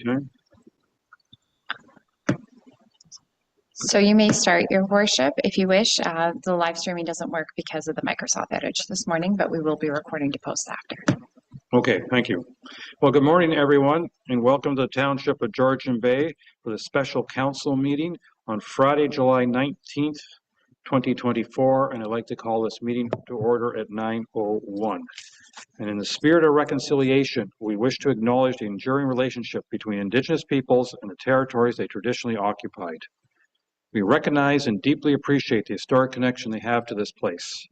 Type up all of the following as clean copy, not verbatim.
Okay. So you may start, your worship, if you wish. The live streaming doesn't work because of the Microsoft outage this morning, but we will be recording to post after. Okay, thank you. Well, good morning, everyone, and welcome to the Township of Georgian Bay for the special council meeting on Friday, July 19th, 2024, and I'd like to call this meeting to order at 9:01. And in the spirit of reconciliation, we wish to acknowledge the enduring relationship between Indigenous peoples and the territories they traditionally occupied. We recognize and deeply appreciate the historic connection they have to this place,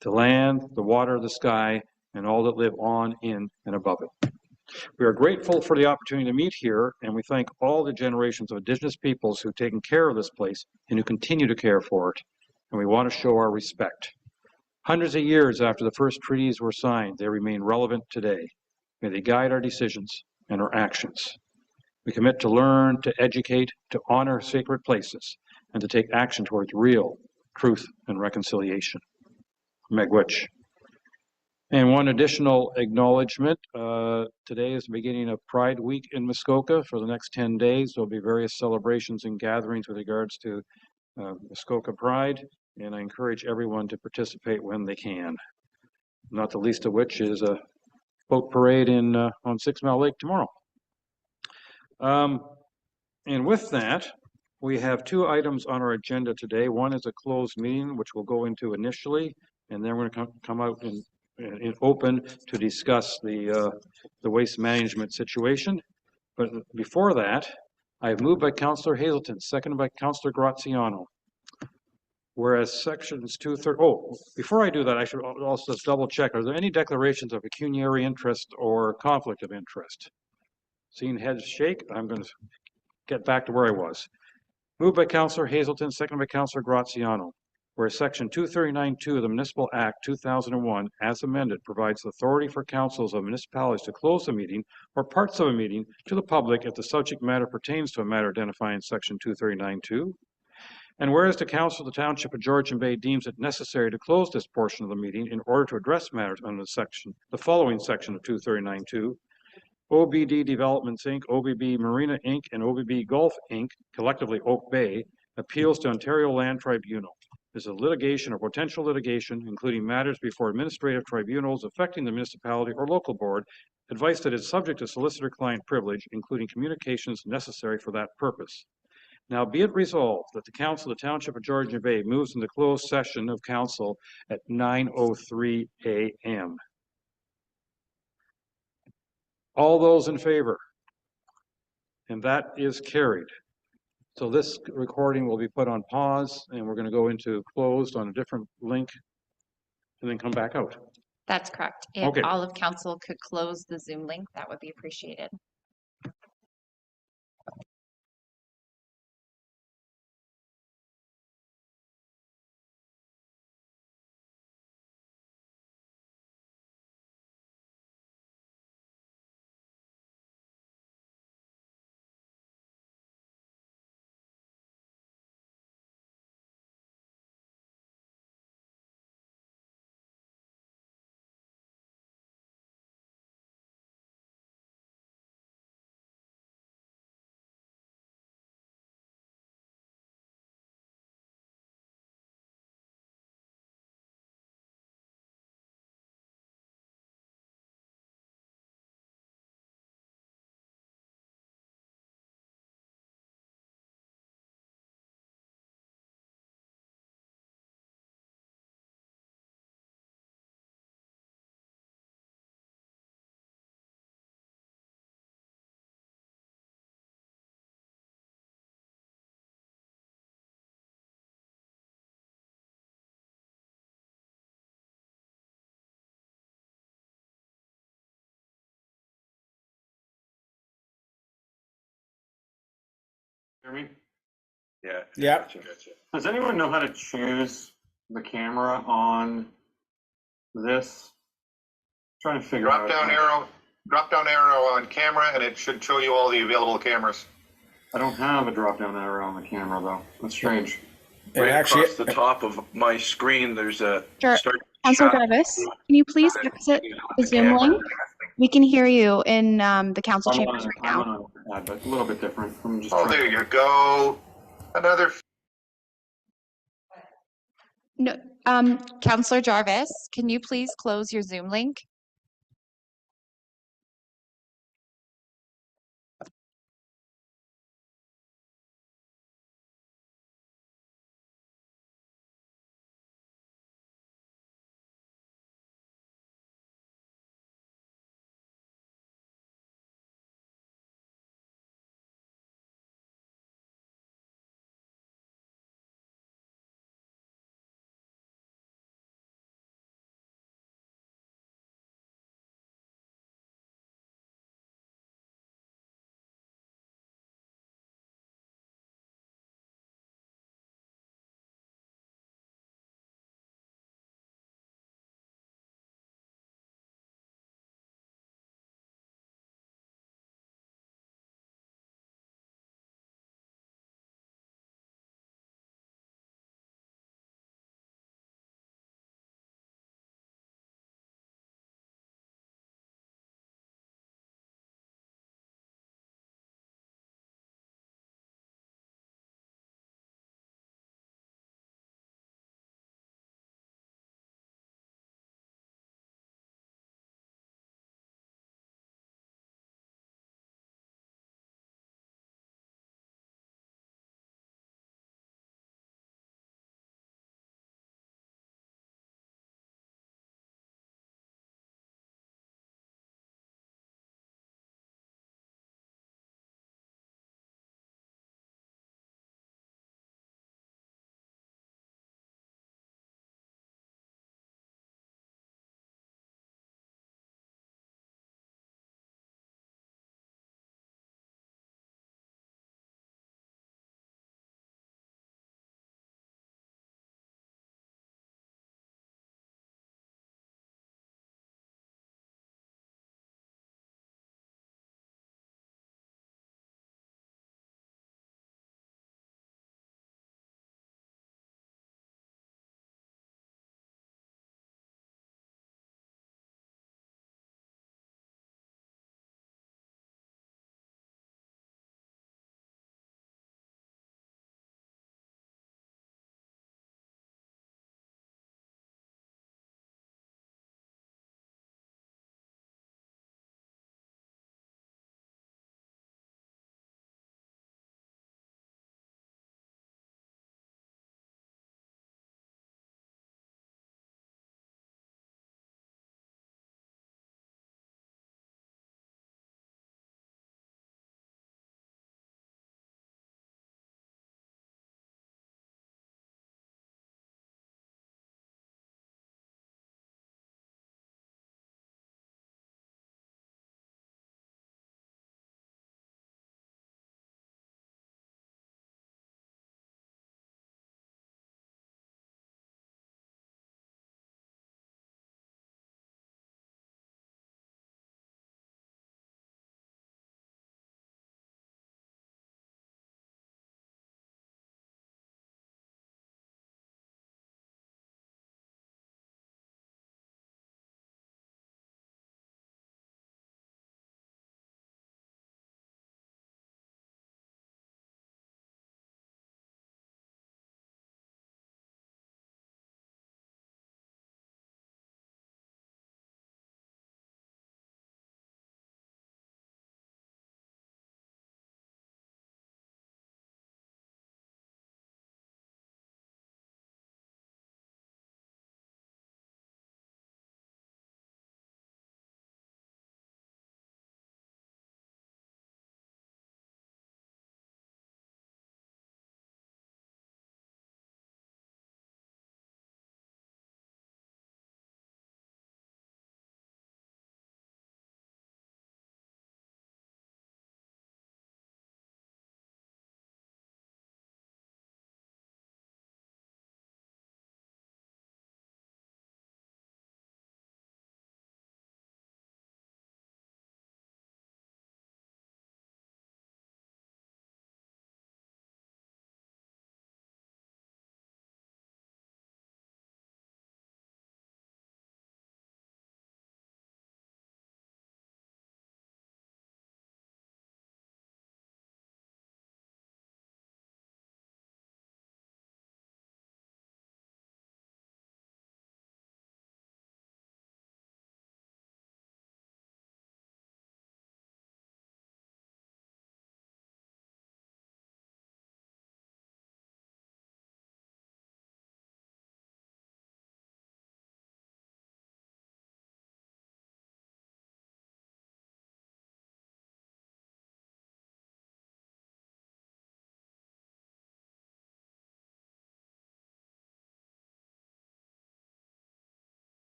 the land, the water, the sky, and all that live on, in, and above it. We are grateful for the opportunity to meet here, and we thank all the generations of Indigenous peoples who've taken care of this place and who continue to care for it, and we want to show our respect. Hundreds of years after the first treaties were signed, they remain relevant today. May they guide our decisions and our actions. We commit to learn, to educate, to honor sacred places, and to take action towards real truth and reconciliation. Miigwech. And one additional acknowledgement, today is the beginning of Pride Week in Muskoka. For the next 10 days, there'll be various celebrations and gatherings with regards to Muskoka Pride, and I encourage everyone to participate when they can. Not the least of which is a boat parade on 6 Mile Lake tomorrow. And with that, we have two items on our agenda today. One is a closed meeting, which we'll go into initially, and then we're going to come out in open to discuss the waste management situation. But before that, I have moved by Councillor Hazelton, seconded by Councillor Graziano. Whereas sections 230, before I do that, I should also just double check. Are there any declarations of pecuniary interest or conflict of interest? Seeing heads shake, I'm going to get back to where I was. Moved by Councillor Hazelton, seconded by Councillor Graziano. Whereas section 239(2) of the Municipal Act 2001, as amended, provides authority for councils of municipalities to close the meeting or parts of a meeting to the public if the subject matter pertains to a matter identified in section 239(2). And whereas the Council of the Township of Georgian Bay deems it necessary to close this portion of the meeting in order to address matters under the following section of 239(2), OBD Developments Inc., OBB Marina Inc., and OBB Gulf Inc., collectively Oak Bay, appeals to Ontario Land Tribunal. This is a litigation or potential litigation, including matters before administrative tribunals affecting the municipality or local board, advice that is subject to solicitor-client privilege, including communications necessary for that purpose. Now be it resolved that the Council of the Township of Georgian Bay moves into closed session of Council at 9:03 a.m. All those in favor? And that is carried. So this recording will be put on pause, and we're going to go into closed on a different link and then come back out. That's correct. If Okay. all of council could close the Zoom link, that would be appreciated. Hear me? Yeah. Yeah. Gotcha. Does anyone know how to choose the camera on this? Trying to figure out. Drop down arrow on camera, and it should show you all the available cameras. I don't have a drop down arrow on the camera though. That's strange. Right actually, across the top of my screen, there's a Sure. start. Councilor chat. Davis, can you please exit the Zoom link? We can hear you in the council I'm chambers on, right now. but a little bit different. I'm just Oh, trying- there you go. Another No, Counselor Jarvis, can you please close your Zoom link?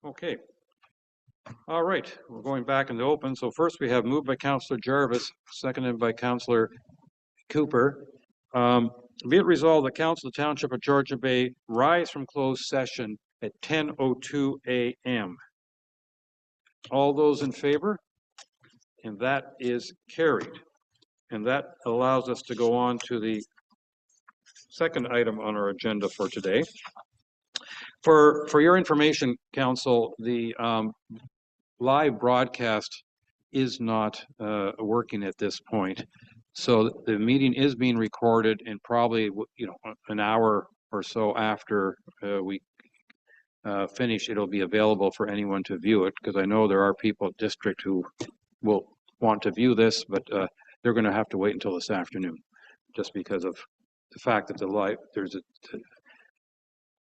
Okay. All right, we're going back into open. So first we have moved by Councillor Jarvis, seconded by Councillor Cooper. Be it resolved that Council of the Township of Georgian Bay rise from closed session at 10:02 a.m. All those in favor? And that is carried. And that allows us to go on to the second item on our agenda for today. For your information, Council, the live broadcast is not working at this point. So the meeting is being recorded, and probably, an hour or so after we finish, it'll be available for anyone to view it, because I know there are people at district who will want to view this, but they're going to have to wait until this afternoon, just because of the fact that there's a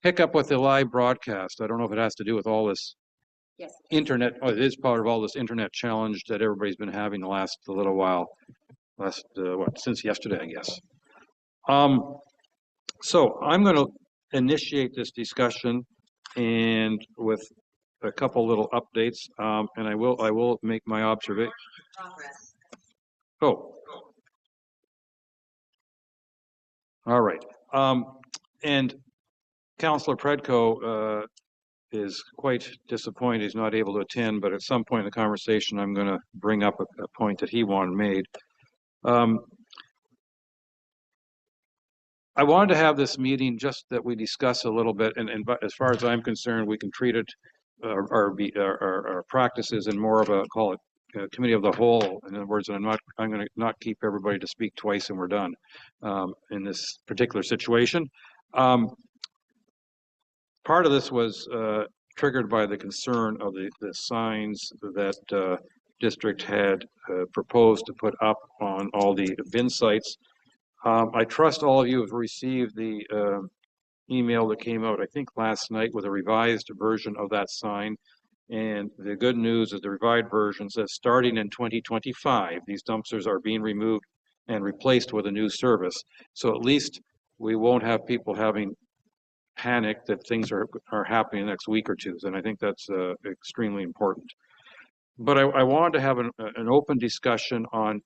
hiccup with the live broadcast. I don't know if it has to do with all this internet. Oh, it is part of all this internet challenge that everybody's been having the last little while, since yesterday, I guess. So I'm going to initiate this discussion, and with a couple little updates, and I will make my observation. Oh. All right. And Councillor Predko is quite disappointed he's not able to attend, but at some point in the conversation, I'm going to bring up a point that he wanted made. I wanted to have this meeting just that we discuss a little bit, and as far as I'm concerned, we can treat it, our practices in more of a, call it, committee of the whole. In other words, I'm going to not keep everybody to speak twice and we're done in this particular situation. Part of this was triggered by the concern of the signs that district had proposed to put up on all the bin sites. I trust all of you have received the email that came out, I think, last night with a revised version of that sign. And the good news is the revised version says starting in 2025, these dumpsters are being removed and replaced with a new service. So at least we won't have people having panic that things are happening the next week or two. And I think that's extremely important. But I wanted to have an open discussion on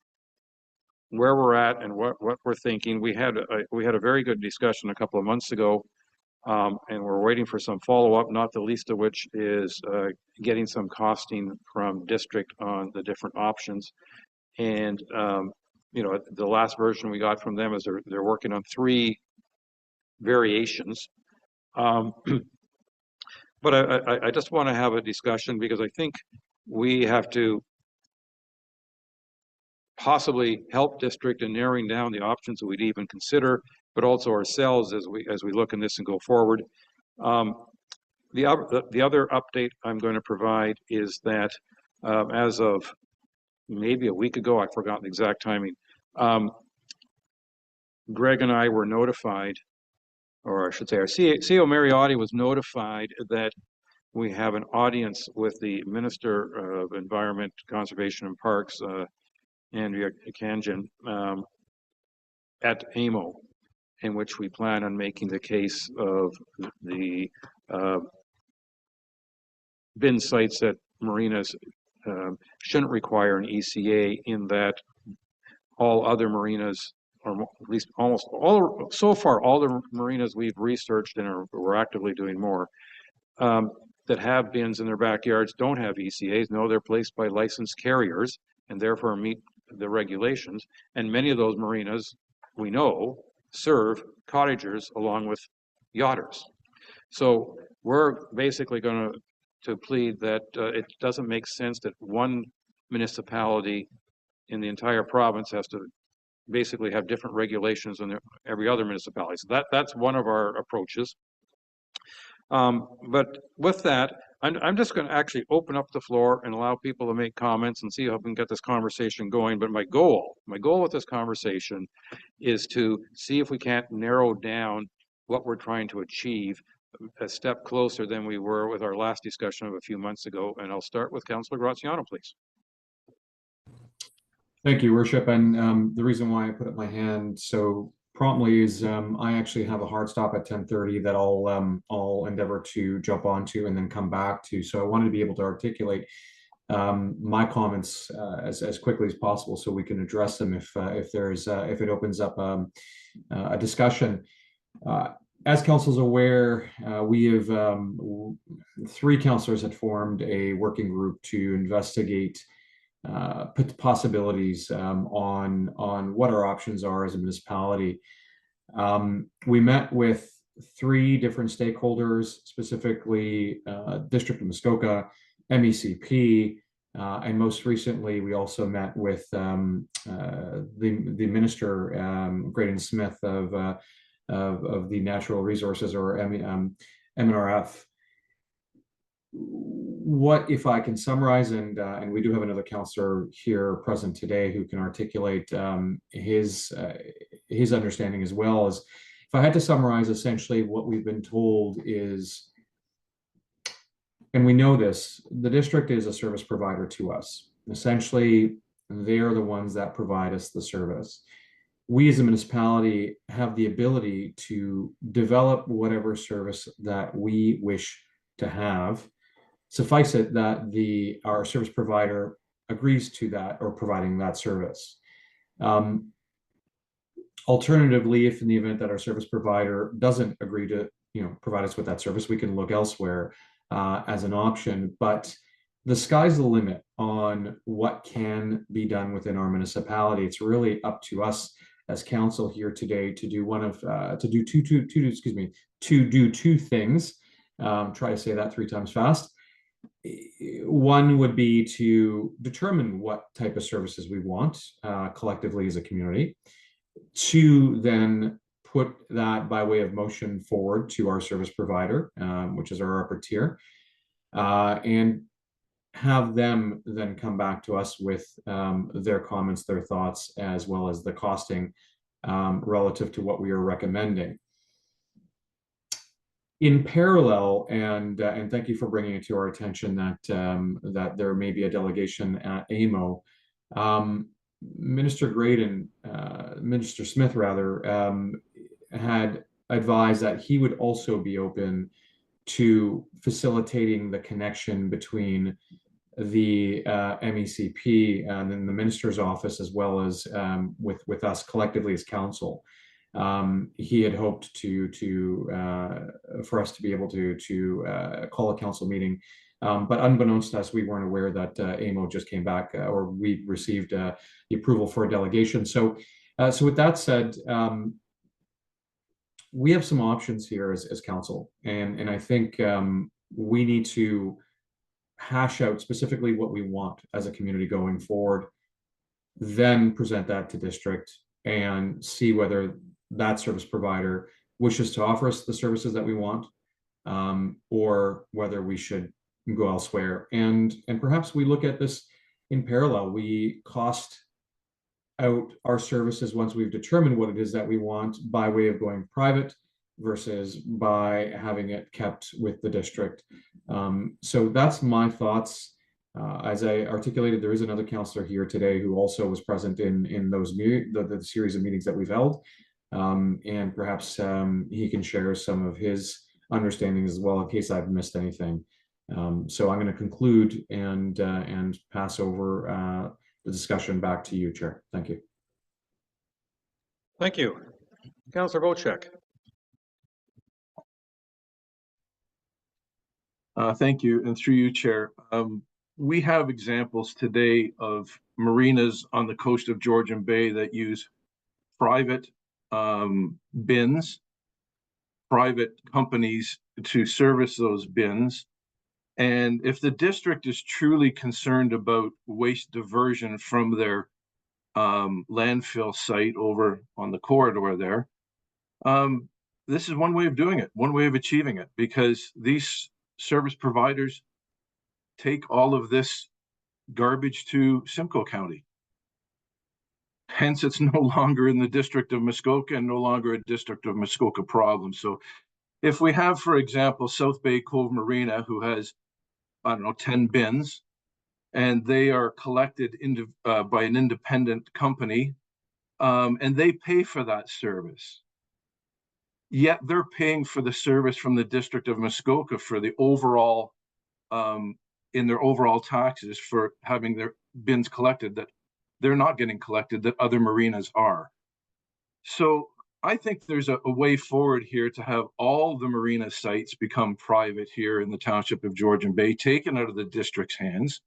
where we're at and what we're thinking. We had a very good discussion a couple of months ago, and we're waiting for some follow-up, not the least of which is getting some costing from district on the different options. And the last version we got from them is they're working on 3 variations. But I just want to have a discussion, because I think we have to possibly help district in narrowing down the options that we'd even consider, but also ourselves as we look in this and go forward. The other update I'm going to provide is that as of maybe a week ago, I've forgotten the exact timing, Greg and I were notified, or I should say our CEO Mariotti was notified that we have an audience with the Minister of Environment, Conservation and Parks, Andrea Kanjan, at AMO, in which we plan on making the case of the bin sites at marinas shouldn't require an ECA, in that all other marinas, or at least almost all, so far all the marinas we've researched and we're actively doing more, that have bins in their backyards don't have ECAs. No, they're placed by licensed carriers and therefore meet the regulations. And many of those marinas, we know, serve cottagers along with yachters. So we're basically going to plead that it doesn't make sense that one municipality in the entire province has to basically have different regulations than every other municipality. So that's one of our approaches. But with that, I'm just going to actually open up the floor and allow people to make comments and see how we can get this conversation going. But my goal with this conversation is to see if we can't narrow down what we're trying to achieve a step closer than we were with our last discussion of a few months ago. And I'll start with Councillor Graziano, please. Thank you, Worship. And the reason why I put up my hand so promptly is I actually have a hard stop at 10:30 that I'll endeavor to jump onto and then come back to. So I wanted to be able to articulate my comments as quickly as possible so we can address them if it opens up a discussion. As council's aware, we have 3 councillors had formed a working group to investigate possibilities on what our options are as a municipality. We met with 3 different stakeholders, specifically District of Muskoka, MECP, and most recently we also met with the Minister, Graydon Smith of the Natural Resources, or MNRF. What, if I can summarize, and we do have another councillor here present today who can articulate his understanding as well, as if I had to summarize, essentially what we've been told is, and we know this, the district is a service provider to us. Essentially, they are the ones that provide us the service. We as a municipality have the ability to develop whatever service that we wish to have. Suffice it that our service provider agrees to that or providing that service. Alternatively, if in the event that our service provider doesn't agree to provide us with that service, we can look elsewhere as an option. But the sky's the limit on what can be done within our municipality. It's really up to us as council here today to do two things. Try to say that 3 times fast. One would be to determine what type of services we want collectively as a community. 2, then put that by way of motion forward to our service provider, which is our upper tier, and have them then come back to us with their comments, their thoughts, as well as the costing relative to what we are recommending. In parallel, and thank you for bringing it to our attention that there may be a delegation at AMO. Minister Smith rather, had advised that he would also be open to facilitating the connection between the MECP and then the minister's office, as well as with us collectively as council. He had hoped for us to be able to call a council meeting, but unbeknownst to us, we weren't aware that AMO just came back, or we received the approval for a delegation. So with that said, we have some options here as council, and I think we need to hash out specifically what we want as a community going forward, then present that to district and see whether that service provider wishes to offer us the services that we want, or whether we should go elsewhere. And perhaps we look at this in parallel. We cost out our services once we've determined what it is that we want by way of going private versus by having it kept with the district. So that's my thoughts. As I articulated, there is another councillor here today who also was present in those the series of meetings that we've held. And perhaps he can share some of his understandings as well in case I've missed anything. So I'm going to conclude and pass over the discussion back to you, Chair. Thank you. Thank you. Councillor Vocek. Thank you, and through you, Chair. We have examples today of marinas on the coast of Georgian Bay that use private bins, private companies to service those bins. And if the district is truly concerned about waste diversion from their landfill site over on the corridor there, this is one way of doing it, one way of achieving it, because these service providers take all of this garbage to Simcoe County. Hence, it's no longer in the District of Muskoka and no longer a District of Muskoka problem. So if we have, for example, South Bay Cove Marina, who has, I don't know, 10 bins, and they are collected by an independent company, and they pay for that service. Yet they're paying for the service from the District of Muskoka for the overall, in their overall taxes for having their bins collected that they're not getting collected, that other marinas are. So I think there's a way forward here to have all the marina sites become private here in the township of Georgian Bay, taken out of the district's hands.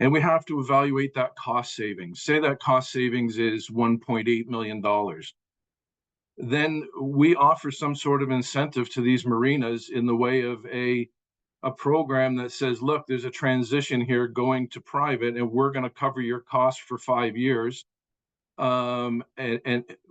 And we have to evaluate that cost savings. Say that cost savings is $1.8 million. Then we offer some sort of incentive to these marinas in the way of a program that says, look, there's a transition here going to private, and we're going to cover your costs for 5 years. And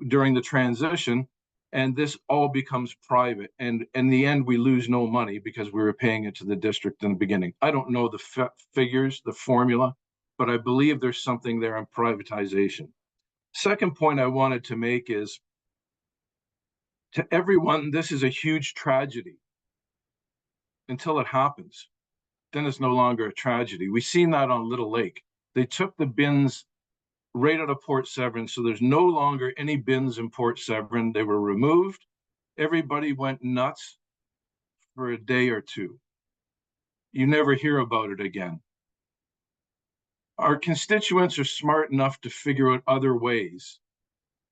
during the transition, and this all becomes private, and in the end we lose no money because we were paying it to the district in the beginning. I don't know the figures, the formula, but I believe there's something there on privatization. Second point I wanted to make is, to everyone, this is a huge tragedy until it happens. Then it's no longer a tragedy. We've seen that on Little Lake. They took the bins right out of Port Severn, so there's no longer any bins in Port Severn. They were removed. Everybody went nuts for a day or two. You never hear about it again. Our constituents are smart enough to figure out other ways.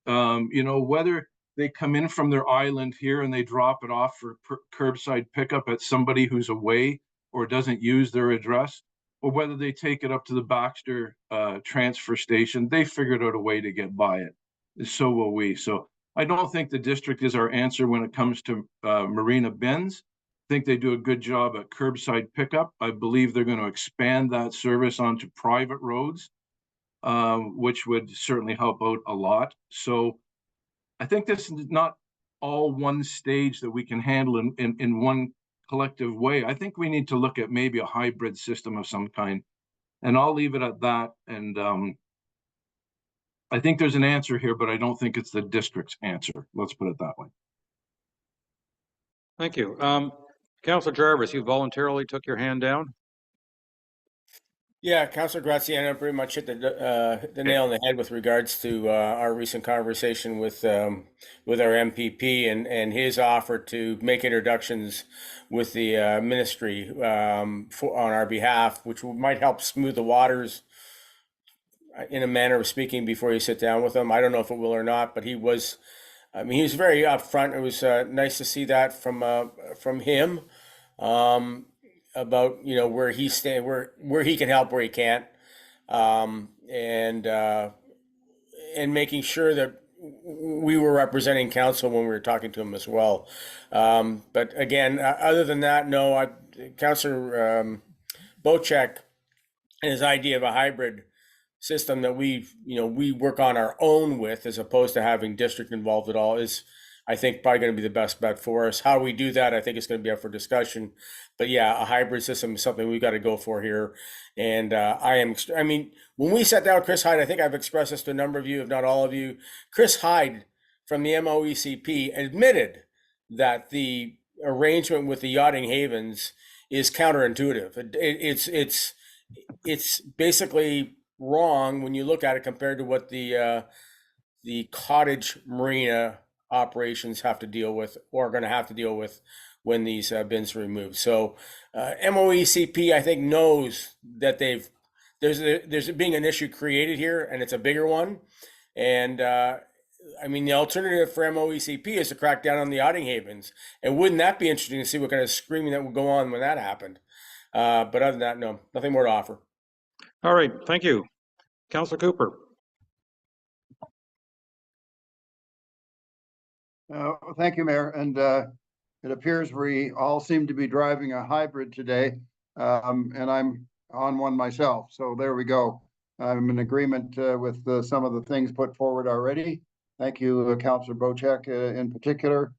Whether they come in from their island here and they drop it off for curbside pickup at somebody who's away or doesn't use their address, or whether they take it up to the Baxter transfer station, they figured out a way to get by it. So will we. So I don't think the district is our answer when it comes to marina bins. I think they do a good job at curbside pickup. I believe they're going to expand that service onto private roads, which would certainly help out a lot. So I think this is not all one stage that we can handle in one collective way. I think we need to look at maybe a hybrid system of some kind, and I'll leave it at that. And I think there's an answer here, but I don't think it's the district's answer. Let's put it that way. Thank you. Councillor Jarvis, you voluntarily took your hand down? Yeah, Councillor Graziano pretty much hit the nail on the head with regards to our recent conversation with our MPP and his offer to make introductions with the ministry on our behalf, which might help smooth the waters in a manner of speaking before you sit down with them. I don't know if it will or not, but he was very upfront. It was nice to see that from him. About where he stand, where he can help, where he can't, and making sure that we were representing council when we were talking to him as well. But again, other than that, no. Councillor Bocek and his idea of a hybrid system that we work on our own with, as opposed to having district involved at all, is, I think, probably going to be the best bet for us. How we do that, I think, is going to be up for discussion. But yeah, a hybrid system is something we've got to go for here. And when we sat down with Chris Hyde, I think I've expressed this to a number of you, if not all of you. Chris Hyde from the MOECP admitted that the arrangement with the yachting havens is counterintuitive. It's basically wrong when you look at it compared to what the cottage marina operations have to deal with, or are going to have to deal with, when these bins are removed. So MOECP, I think, knows that there's being an issue created here, and it's a bigger one. And the alternative for MOECP is to crack down on the yachting havens. And wouldn't that be interesting to see what kind of screaming that would go on when that happened? But other than that, no, nothing more to offer. All right, thank you. Councillor Cooper. Thank you, Mayor. And it appears we all seem to be driving a hybrid today, and I'm on one myself. So there we go. I'm in agreement with some of the things put forward already. Thank you, Councillor Bocek in particular.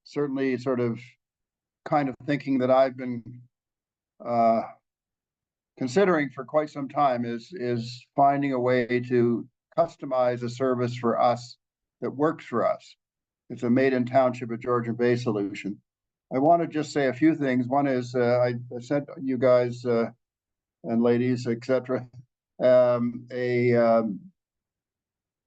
Certainly sort of kind of thinking that I've been considering for quite some time is finding a way to customize a service for us that works for us. It's a made in township of Georgian Bay solution. I want to just say a few things. One is I sent you guys and ladies, etc., a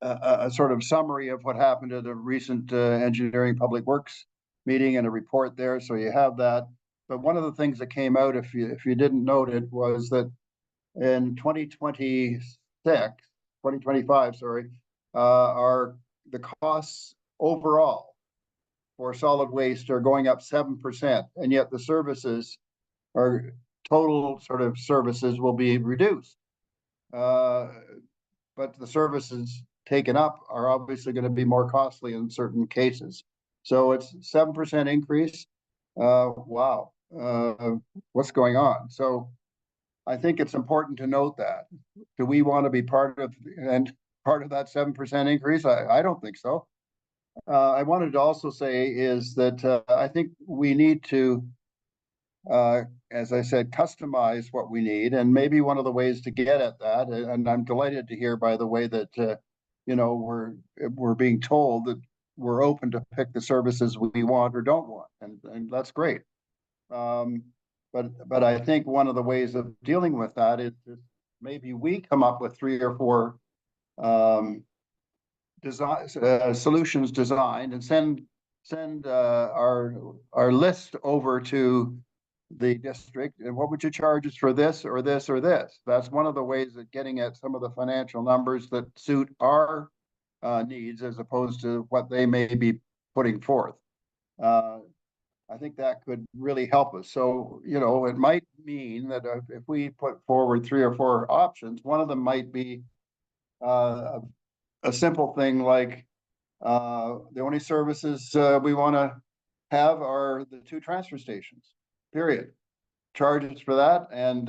a sort of summary of what happened at a recent engineering public works meeting and a report there, so you have that. But one of the things that came out, if you didn't note it, was that in 2025, sorry, the costs overall for solid waste are going up 7%, and yet the services are total sort of services will be reduced. But the services taken up are obviously going to be more costly in certain cases. So it's 7% increase. Wow. What's going on? So I think it's important to note that. Do we want to be part of that 7% increase? I don't think so. I wanted to also say is that I think we need to, as I said, customize what we need, and maybe one of the ways to get at that. And I'm delighted to hear, by the way, that we're being told that we're open to pick the services we want or don't want, and that's great. But I think one of the ways of dealing with that is maybe we come up with 3 or 4 solutions designed and send our list over to the district. And what would you charge us for this or this or this? That's one of the ways of getting at some of the financial numbers that suit our needs as opposed to what they may be putting forth. I think that could really help us. So, it might mean that if we put forward 3 or 4 options, one of them might be a simple thing like the only services we want to have are the 2 transfer stations, period. Charges for that and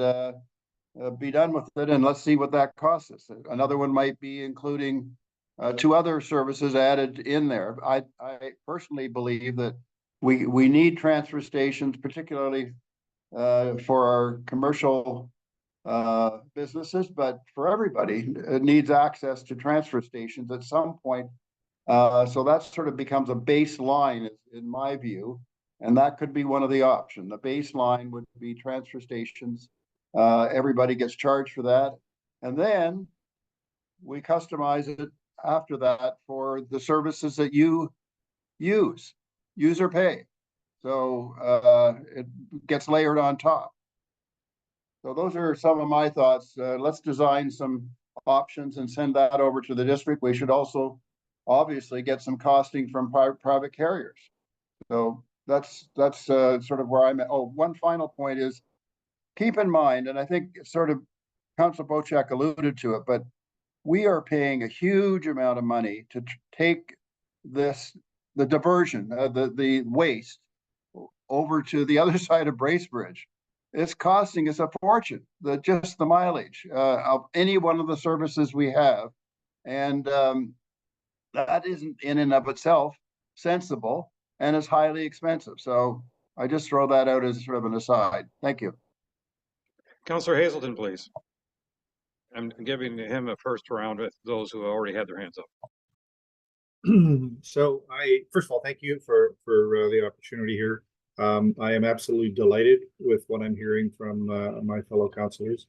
be done with it, and let's see what that costs us. Another one might be including 2 other services added in there. I personally believe that we need transfer stations, particularly for our commercial businesses, but for everybody, it needs access to transfer stations at some point. So that sort of becomes a baseline, in my view, and that could be one of the options. The baseline would be transfer stations. Everybody gets charged for that, and then we customize it after that for the services that you use or pay. So it gets layered on top. So those are some of my thoughts. Let's design some options and send that over to the district. We should also obviously get some costing from private carriers. So that's sort of where I'm at. Oh, one final point is, keep in mind, and I think sort of Councilor Bochac alluded to it, but we are paying a huge amount of money to take the diversion, the waste over to the other side of Bracebridge. It's costing us a fortune, just the mileage of any one of the services we have. And that isn't in and of itself sensible, and is highly expensive. So I just throw that out as sort of an aside. Thank you. Councillor Hazelton, please. I'm giving him a first round with those who already had their hands up. So first of all, thank you for the opportunity here. I am absolutely delighted with what I'm hearing from my fellow councillors.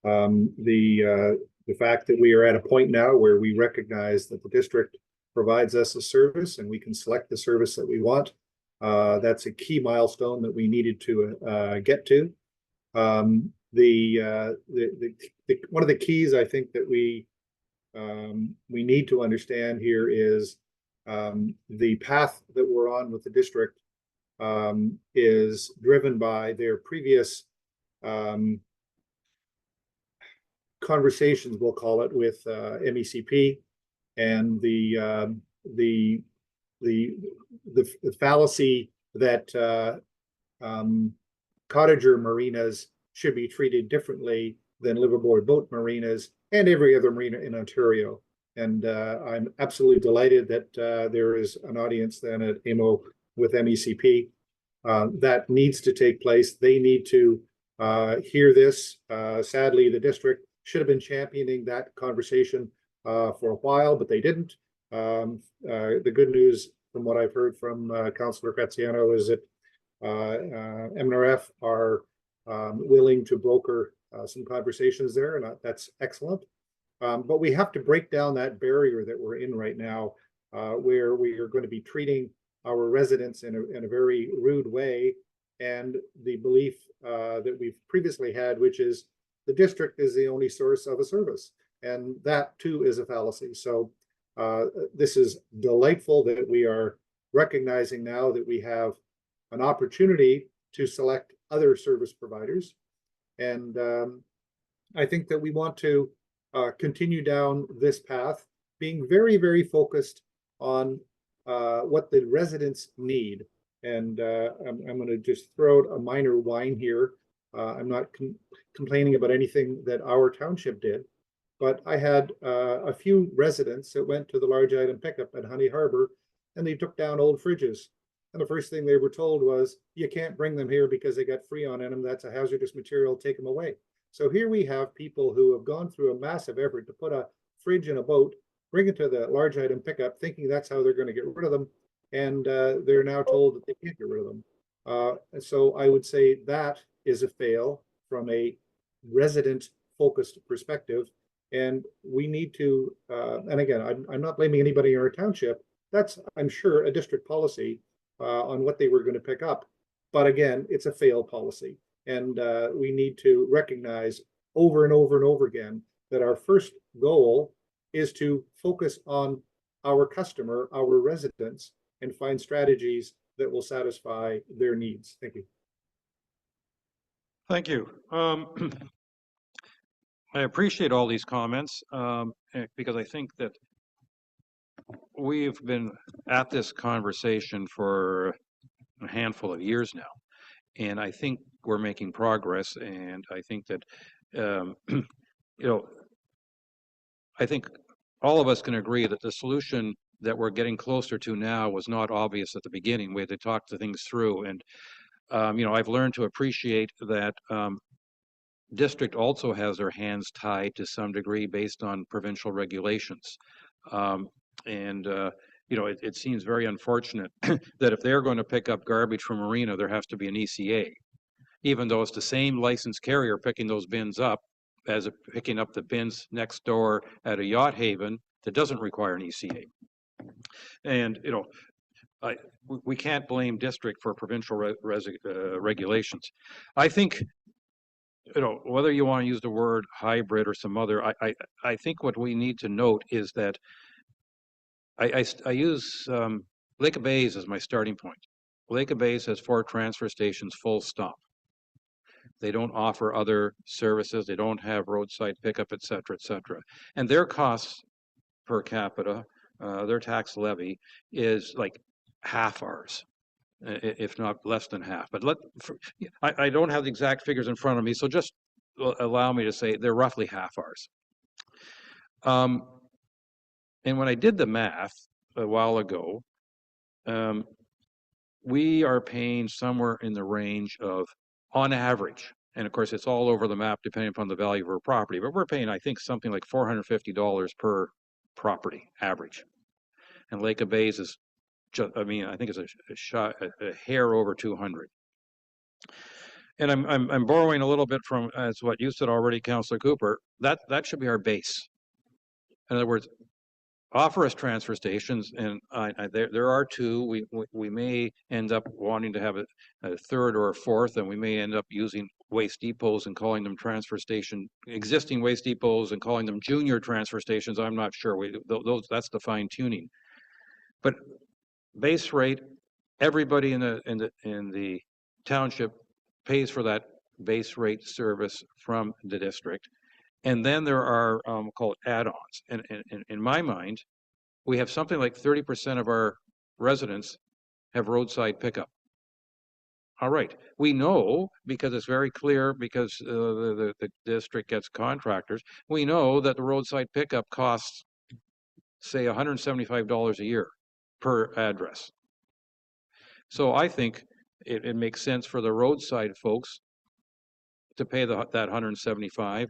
The fact that we are at a point now where we recognize that the district provides us a service and we can select the service that we want. That's a key milestone that we needed to get to. One of the keys I think that we need to understand here is the path that we're on with the district is driven by their previous conversations, we'll call it, with MECP, and the fallacy that cottager marinas should be treated differently than liveaboard boat marinas and every other marina in Ontario. And I'm absolutely delighted that there is an audience then at AMO with MECP. That needs to take place. They need to hear this. Sadly, the district should have been championing that conversation for a while, but they didn't. The good news from what I've heard from Councillor Graziano is that MNRF are willing to broker some conversations there, and that's excellent. But we have to break down that barrier that we're in right now, where we are going to be treating our residents in a very rude way. And the belief that we've previously had, which is the district is the only source of a service. And that too is a fallacy. So this is delightful that we are recognizing now that we have an opportunity to select other service providers. And I think that we want to continue down this path, being very, very focused on what the residents need. And I'm going to just throw out a minor whine here. I'm not complaining about anything that our township did, but I had a few residents that went to the large item pickup at Honey Harbor, and they took down old fridges. And the first thing they were told was, you can't bring them here because they got Freon in them. That's a hazardous material, take them away. So here we have people who have gone through a massive effort to put a fridge in a boat, bring it to the large item pickup, thinking that's how they're going to get rid of them. And they're now told that they can't get rid of them. So I would say that is a fail from a resident focused perspective. And we need to, and again, I'm not blaming anybody in our township. That's, I'm sure, a district policy on what they were going to pick up. But again, it's a failed policy. And we need to recognize over and over and over again that our first goal is to focus on our customer, our residents, and find strategies that will satisfy their needs. Thank you. Thank you. I appreciate all these comments because I think that we've been at this conversation for a handful of years now. And I think we're making progress. And I think that, you know, I think all of us can agree that the solution that we're getting closer to now was not obvious at the beginning. We had to talk the things through. And, you know, I've learned to appreciate that district also has their hands tied to some degree based on provincial regulations. You know, it seems very unfortunate that if they're going to pick up garbage from Marina, there has to be an ECA, even though it's the same licensed carrier picking those bins up as picking up the bins next door at a yacht haven that doesn't require an ECA. And, you know, we can't blame district for provincial regulations. I think, you know, whether you want to use the word hybrid or some other, I think what we need to note is that I use Lake of Bays as my starting point. Lake of Bays has 4 transfer stations, full stop. They don't offer other services. They don't have roadside pickup, et cetera, et cetera. And their costs per capita, their tax levy is like half ours, if not less than half. But I don't have the exact figures in front of me, so just allow me to say they're roughly half ours. And when I did the math a while ago, we are paying somewhere in the range of, on average, and of course it's all over the map depending upon the value of our property, but we're paying, I think, something like $450 per property average. And Lake of Bays is just, I mean, I think it's a hair over 200. And I'm borrowing a little bit from, as what you said already, Councillor Cooper, that should be our base. In other words, offer us transfer stations, and there are 2. We may end up wanting to have a 3rd or a 4th, and we may end up using waste depots and calling them transfer station, existing waste depots and calling them junior transfer stations. I'm not sure. That's the fine tuning. But base rate, everybody in the township pays for that base rate service from the district. And then there are called add-ons. And in my mind, we have something like 30% of our residents have roadside pickup. All right. We know, because it's very clear, because the district gets contractors, we know that the roadside pickup costs, say, $175 a year per address. So I think it makes sense for the roadside folks to pay that $175.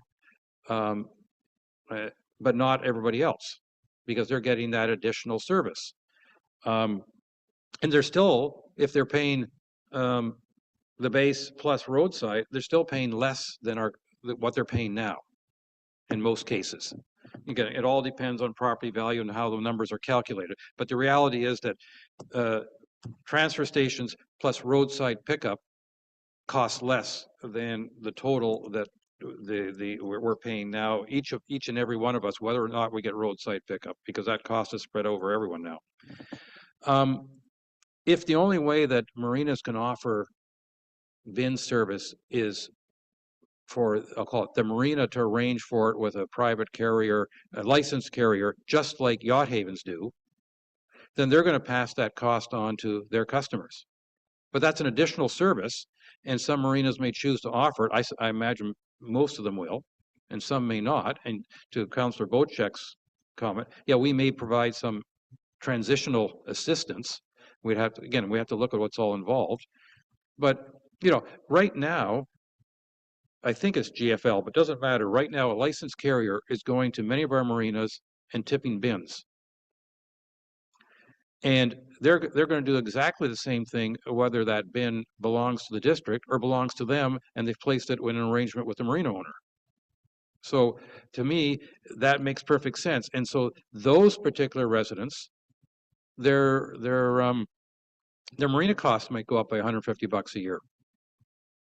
But not everybody else, because they're getting that additional service. And they're still, if they're paying the base plus roadside, they're still paying less than what they're paying now in most cases. Again, it all depends on property value and how the numbers are calculated. But the reality is that transfer stations plus roadside pickup cost less than the total that we're paying now, each and every one of us, whether or not we get roadside pickup, because that cost is spread over everyone now. If the only way that marinas can offer bin service is for, I'll call it the marina to arrange for it with a private carrier, a licensed carrier, just like yacht havens do, then they're going to pass that cost on to their customers. But that's an additional service, and some marinas may choose to offer it. I imagine most of them will, and some may not. And to Councillor Bocheck's comment, yeah, we may provide some transitional assistance. We have to look at what's all involved. But, you know, right now, I think it's GFL, but doesn't matter. Right now, a licensed carrier is going to many of our marinas and tipping bins. And they're going to do exactly the same thing, whether that bin belongs to the district or belongs to them, and they've placed it in an arrangement with the marina owner. So to me, that makes perfect sense. And so those particular residents, their marina costs might go up by $150 a year.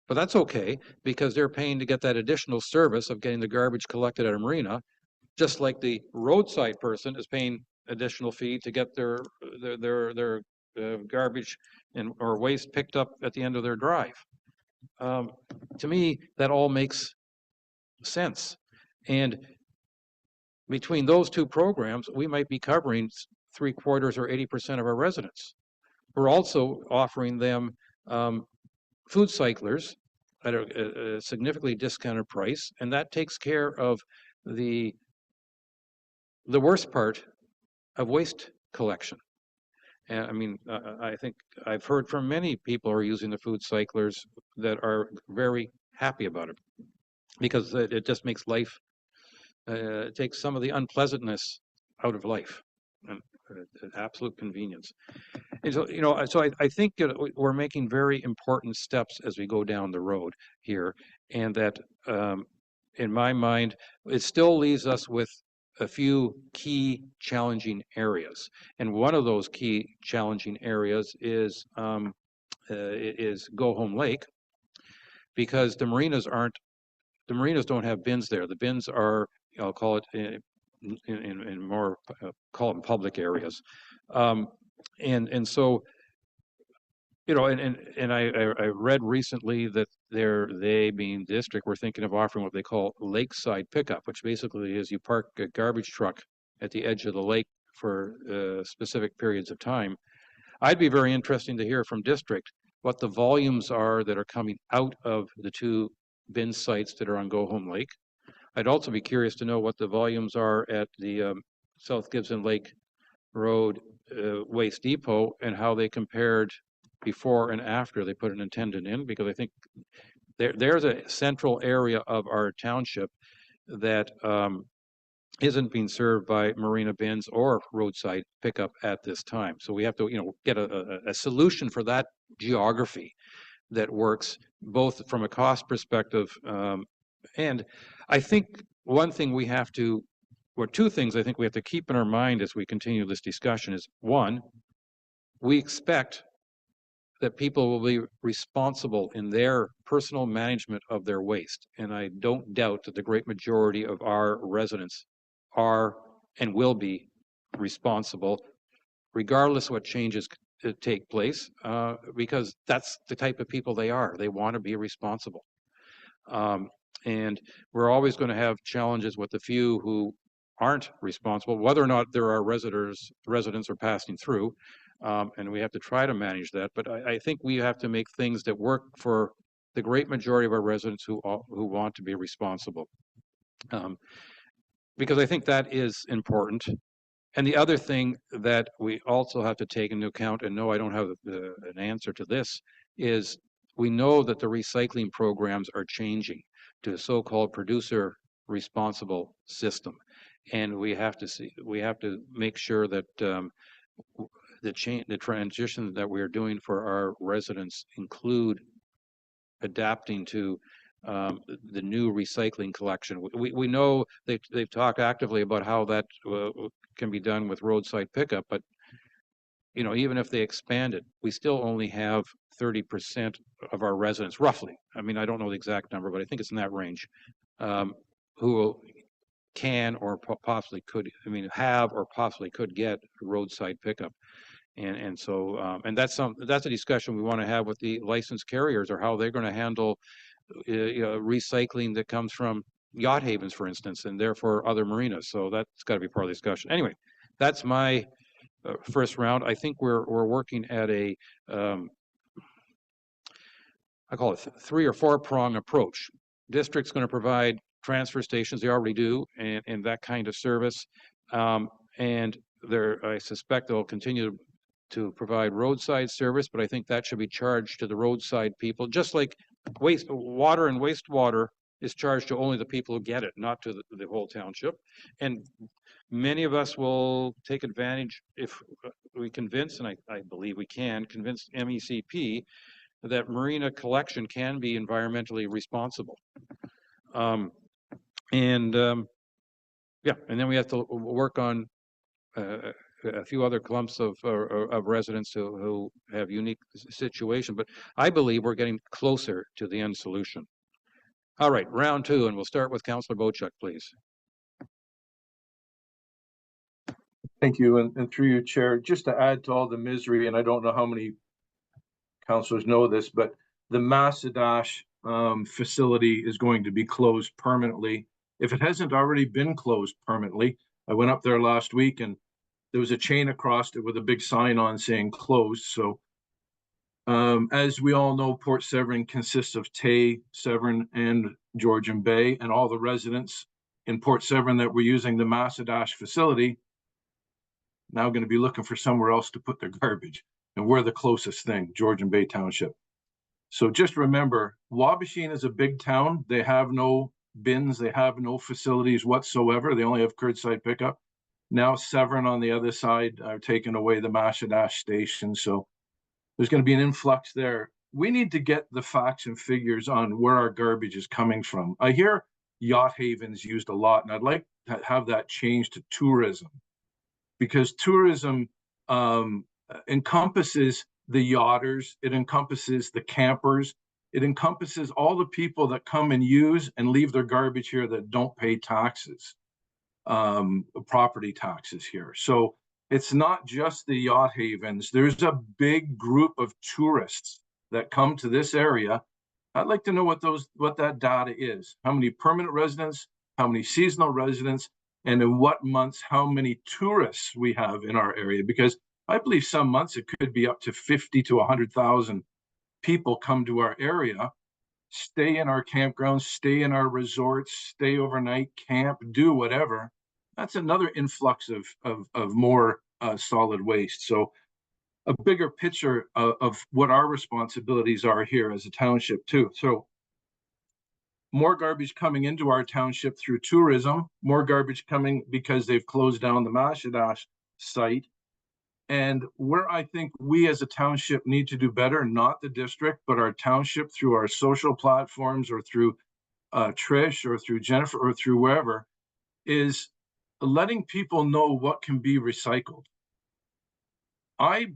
But that's okay, because they're paying to get that additional service of getting the garbage collected at a marina, just like the roadside person is paying additional fee to get their garbage or waste picked up at the end of their drive. To me, that all makes sense. And between those two programs, we might be covering 3/4 or 80% of our residents. We're also offering them food cyclers at a significantly discounted price, and that takes care of the worst part of waste collection. And I mean, I think I've heard from many people who are using the food cyclers that are very happy about it, because it just makes life, it takes some of the unpleasantness out of life, and absolute convenience. And so, you know, so I think we're making very important steps as we go down the road here, and that in my mind, it still leaves us with a few key challenging areas. And one of those key challenging areas is Go Home Lake, because the marinas don't have bins there. The bins are, I'll call it in more call them public areas. And so, you know, and I read recently that they being district, were thinking of offering what they call lakeside pickup, which basically is you park a garbage truck at the edge of the lake for specific periods of time. I'd be very interested to hear from district what the volumes are that are coming out of the two bin sites that are on Go Home Lake. I'd also be curious to know what the volumes are at the South Gibson Lake Road Waste Depot, and how they compared before and after they put an attendant in, because I think there's a central area of our township that isn't being served by marina bins or roadside pickup at this time. So we have to, you know, get a solution for that geography that works both from a cost perspective. And I think one thing we have to, or two things I think we have to keep in our mind as we continue this discussion is, one, we expect that people will be responsible in their personal management of their waste. And I don't doubt that the great majority of our residents are and will be responsible, regardless of what changes take place, because that's the type of people they are. They want to be responsible. And we're always going to have challenges with the few who aren't responsible, whether or not there are residents are passing through. And we have to try to manage that. But I think we have to make things that work for the great majority of our residents who want to be responsible. Because I think that is important. And the other thing that we also have to take into account, and no, I don't have an answer to this, is we know that the recycling programs are changing to a so-called producer responsible system. And we have to make sure that the transition that we're doing for our residents include adapting to the new recycling collection. We know they've talked actively about how that can be done with roadside pickup, but you know, even if they expand it, we still only have 30% of our residents, roughly. I mean, I don't know the exact number, but I think it's in that range, who can or possibly could, I mean, have or possibly could get roadside pickup. And so, and that's a discussion we want to have with the licensed carriers, or how they're going to handle recycling that comes from yacht havens, for instance, and therefore other marinas. So that's got to be part of the discussion. Anyway, that's my first round. I think we're working at a I call it 3 or 4 prong approach. District's going to provide transfer stations, they already do, and that kind of service. And I suspect they'll continue to provide roadside service, but I think that should be charged to the roadside people, just like water and wastewater is charged to only the people who get it, not to the whole township. And many of us will take advantage if we convince, and I believe we can convince MECP that marina collection can be environmentally responsible. Yeah, and then we have to work on a few other clumps of residents who have unique situation, but I believe we're getting closer to the end solution. All right, round 2, and we'll start with Councillor Bochuk, please. Thank you, and through you, Chair, just to add to all the misery, and I don't know how many councillors know this, but the Masadash facility is going to be closed permanently. If it hasn't already been closed permanently, I went up there last week and there was a chain across it with a big sign on saying closed. So as we all know, Port Severn consists of Tay, Severn, and Georgian Bay, and all the residents in Port Severn that were using the Masadash facility now going to be looking for somewhere else to put their garbage. And we're the closest thing, Georgian Bay Township. So just remember, Wabashin is a big town. They have no bins. They have no facilities whatsoever. They only have curbside pickup. Now Severn on the other side are taking away the Masadash station. So there's going to be an influx there. We need to get the facts and figures on where our garbage is coming from. I hear yacht havens used a lot, and I'd like to have that changed to tourism, because tourism encompasses the yachters, it encompasses the campers, it encompasses all the people that come and use and leave their garbage here that don't pay taxes, property taxes here. So it's not just the yacht havens. There's a big group of tourists that come to this area. I'd like to know what that data is. How many permanent residents, how many seasonal residents, and in what months, how many tourists we have in our area, because I believe some months it could be up to 50 to 100,000 people come to our area, stay in our campgrounds, stay in our resorts, stay overnight, camp, do whatever. That's another influx of more solid waste. So a bigger picture of what our responsibilities are here as a township too. So more garbage coming into our township through tourism, more garbage coming because they've closed down the Masadash site. And where I think we as a township need to do better, not the district, but our township through our social platforms or through Trish or through Jennifer or through wherever, is letting people know what can be recycled. I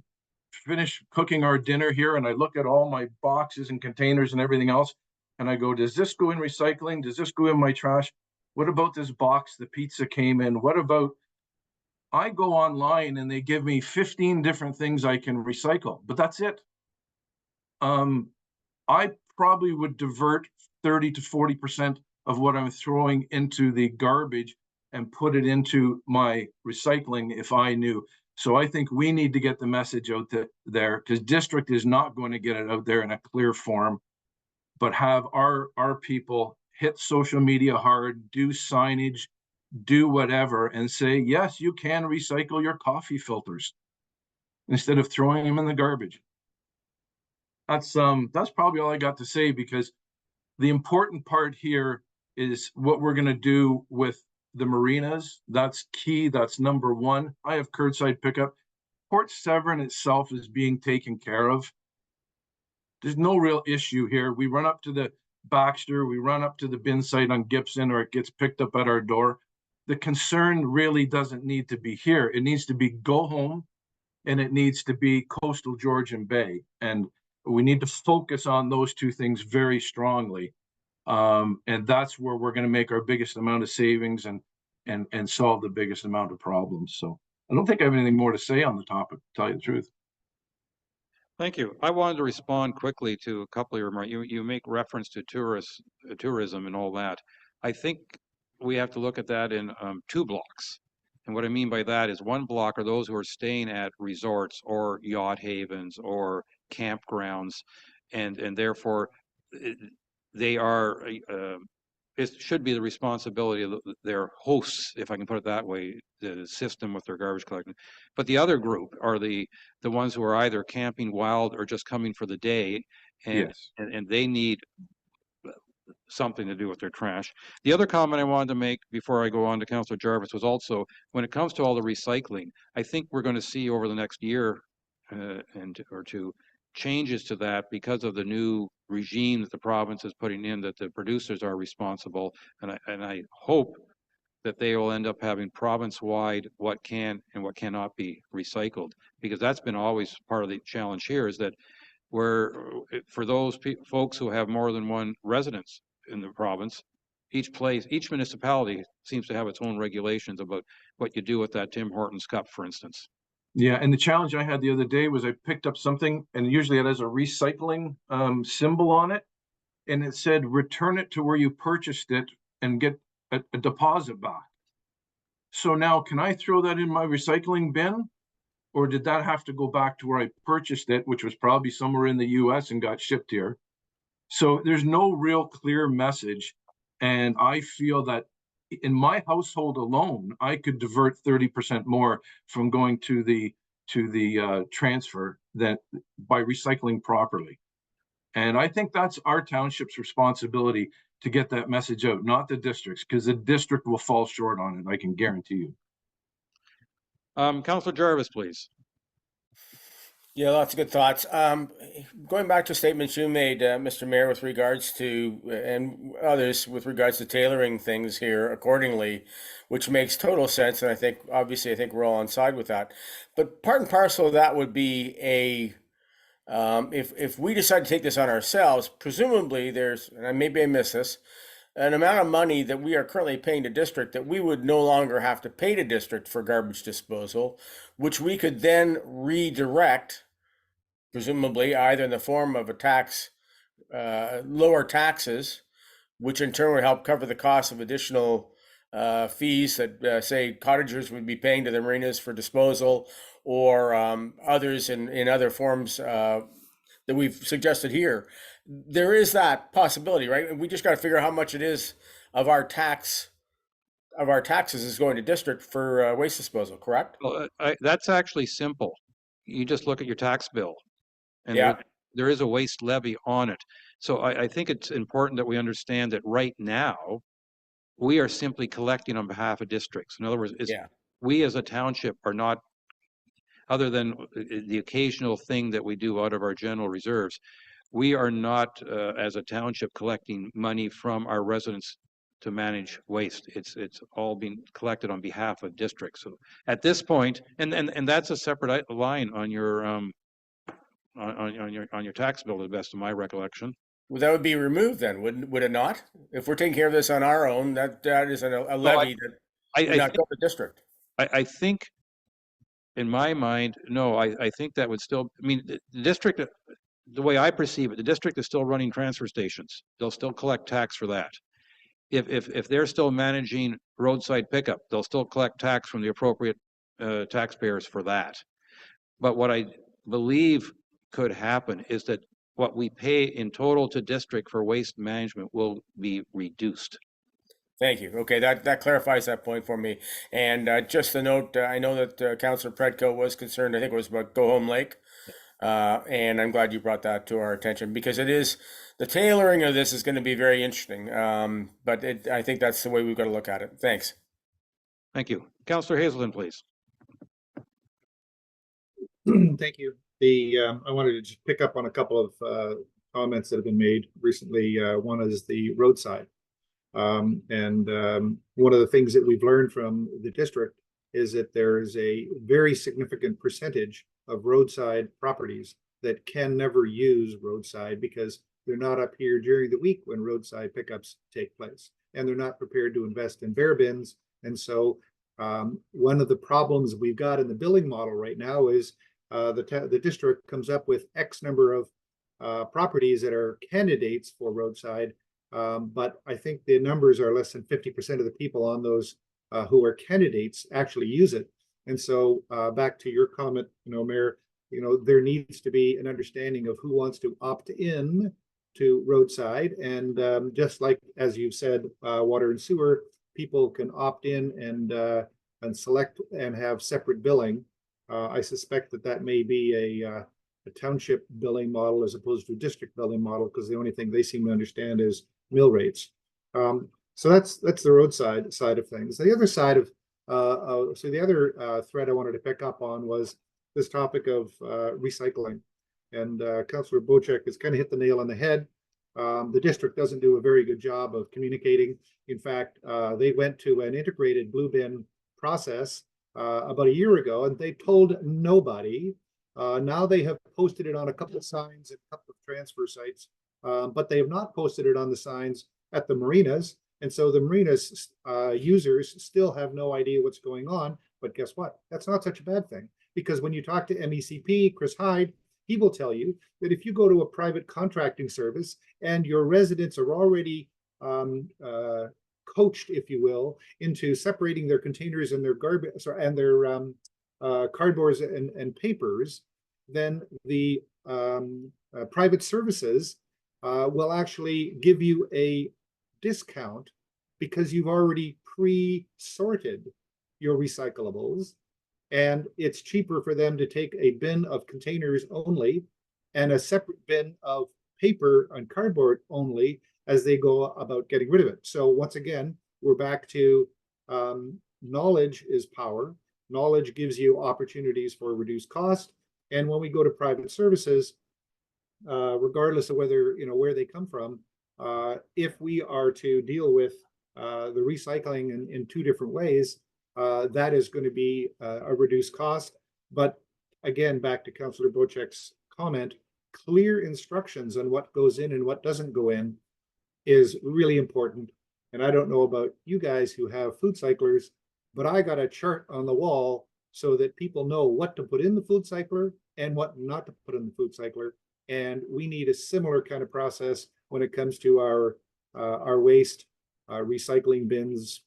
finish cooking our dinner here and I look at all my boxes and containers and everything else, and I go, does this go in recycling? Does this go in my trash? What about this box the pizza came in? What about, I go online and they give me 15 different things I can recycle, but that's it. I probably would divert 30 to 40% of what I'm throwing into the garbage and put it into my recycling if I knew. So I think we need to get the message out there, because district is not going to get it out there in a clear form, but have our people hit social media hard, do signage, do whatever, and say, yes, you can recycle your coffee filters instead of throwing them in the garbage. That's probably all I got to say, because the important part here is what we're going to do with the marinas. That's key. That's number one. I have curbside pickup. Port Severn itself is being taken care of. There's no real issue here. We run up to Baxter, we run up to the bin site on Gibson, or it gets picked up at our door. The concern really doesn't need to be here. It needs to be go home, and it needs to be coastal Georgian Bay. And we need to focus on those two things very strongly. And that's where we're going to make our biggest amount of savings and solve the biggest amount of problems. So I don't think I have anything more to say on the topic, to tell you the truth. Thank you. I wanted to respond quickly to a couple of your remarks. You make reference to tourism and all that. I think we have to look at that in 2 blocks. And what I mean by that is 1 block are those who are staying at resorts or yacht havens or campgrounds, and therefore they are it should be the responsibility of their hosts, if I can put it that way, the system with their garbage collection. But the other group are the ones who are either camping wild or just coming for the day, and Yes. and they need something to do with their trash. The other comment I wanted to make before I go on to Councillor Jarvis was also, when it comes to all the recycling, I think we're going to see over the next year or two changes to that because of the new regime that the province is putting in, that the producers are responsible, and I hope that they will end up having province-wide what can and what cannot be recycled, because that's been always part of the challenge here, is that where for those folks who have more than one residence in the province, each municipality seems to have its own regulations about what you do with that Tim Hortons cup, for instance. Yeah, and the challenge I had the other day was I picked up something, and usually it has a recycling symbol on it, and it said return it to where you purchased it and get a deposit back. So now, can I throw that in my recycling bin, or did that have to go back to where I purchased it, which was probably somewhere in the US and got shipped here? So there's no real clear message, and I feel that in my household alone, I could divert 30% more from going to the transfer that by recycling properly. And I think that's our township's responsibility to get that message out, not the districts, because the district will fall short on it, I can guarantee you. Councillor Jarvis, please. Yeah, lots of good thoughts. Going back to statements you made, Mr. Mayor, with regards to, and others with regards to tailoring things here accordingly, which makes total sense. And I think, obviously, I think we're all on side with that. But part and parcel of that would be if we decide to take this on ourselves, presumably there's, and maybe I missed this, an amount of money that we are currently paying to district that we would no longer have to pay to district for garbage disposal, which we could then redirect, presumably either in the form of a tax, lower taxes, which in turn would help cover the cost of additional fees that, say, cottagers would be paying to the marinas for disposal, or others in other forms that we've suggested here. There is that possibility, right? We just got to figure out how much it is of our taxes is going to district for waste disposal, correct? Well, that's actually simple. You just look at your tax bill, and Yeah. there is a waste levy on it. So I think it's important that we understand that right now, we are simply collecting on behalf of districts. In other words, we as a township are not, other than the occasional thing that we do out of our general reserves, we are not, as a township, collecting money from our residents to manage waste. It's all being collected on behalf of districts. So at this point, and that's a separate line on your on your tax bill, to the best of my recollection. Well, that would be removed then, would it not? If we're taking care of this on our own, that is a levy that would not go to district. I think, in my mind, no, I think that would still, I mean, the district, the way I perceive it, the district is still running transfer stations. They'll still collect tax for that. If they're still managing roadside pickup, they'll still collect tax from the appropriate taxpayers for that. But what I believe could happen is that what we pay in total to district for waste management will be reduced. Thank you. Okay, that clarifies that point for me. And just a note, I know that Councillor Predko was concerned, I think it was about Go Home Lake. And I'm glad you brought that to our attention, because it is, the tailoring of this is going to be very interesting. But I think that's the way we've got to look at it. Thanks. Thank you. Councillor Hazelton, please. Thank you. I wanted to just pick up on a couple of comments that have been made recently. One is the roadside. One of the things that we've learned from the district is that there is a very significant percentage of roadside properties that can never use roadside because they're not up here during the week when roadside pickups take place, and they're not prepared to invest in bare bins. And so one of the problems we've got in the billing model right now is the district comes up with X number of properties that are candidates for roadside, but I think the numbers are less than 50% of the people on those who are candidates actually use it. And so back to your comment, Mayor, there needs to be an understanding of who wants to opt in to roadside. And just like, as you've said, water and sewer, people can opt in and select and have separate billing. I suspect that may be a township billing model as opposed to a district billing model, because the only thing they seem to understand is mill rates. So that's the roadside side of things. The other side of the other thread I wanted to pick up on was this topic of recycling. And Councillor Bocheck has kind of hit the nail on the head. The district doesn't do a very good job of communicating. In fact, they went to an integrated blue bin process about a year ago, and they told nobody. Now they have posted it on a couple of signs at a couple of transfer sites, but they have not posted it on the signs at the marinas. And so the marinas users still have no idea what's going on. But guess what? That's not such a bad thing, because when you talk to MECP, Chris Hyde, he will tell you that if you go to a private contracting service and your residents are already coached, if you will, into separating their containers and their garbage and their cardboards and papers, then the private services will actually give you a discount because you've already pre-sorted your recyclables, and it's cheaper for them to take a bin of containers only and a separate bin of paper and cardboard only as they go about getting rid of it. So once again, we're back to knowledge is power. Knowledge gives you opportunities for reduced cost. And when we go to private services, regardless of whether, where they come from, if we are to deal with the recycling in two different ways, that is going to be a reduced cost. But again, back to Councillor Bocheck's comment, clear instructions on what goes in and what doesn't go in is really important. And I don't know about you guys who have food cyclers, but I got a chart on the wall so that people know what to put in the food cycler and what not to put in the food cycler. And we need a similar kind of process when it comes to our waste, recycling bins,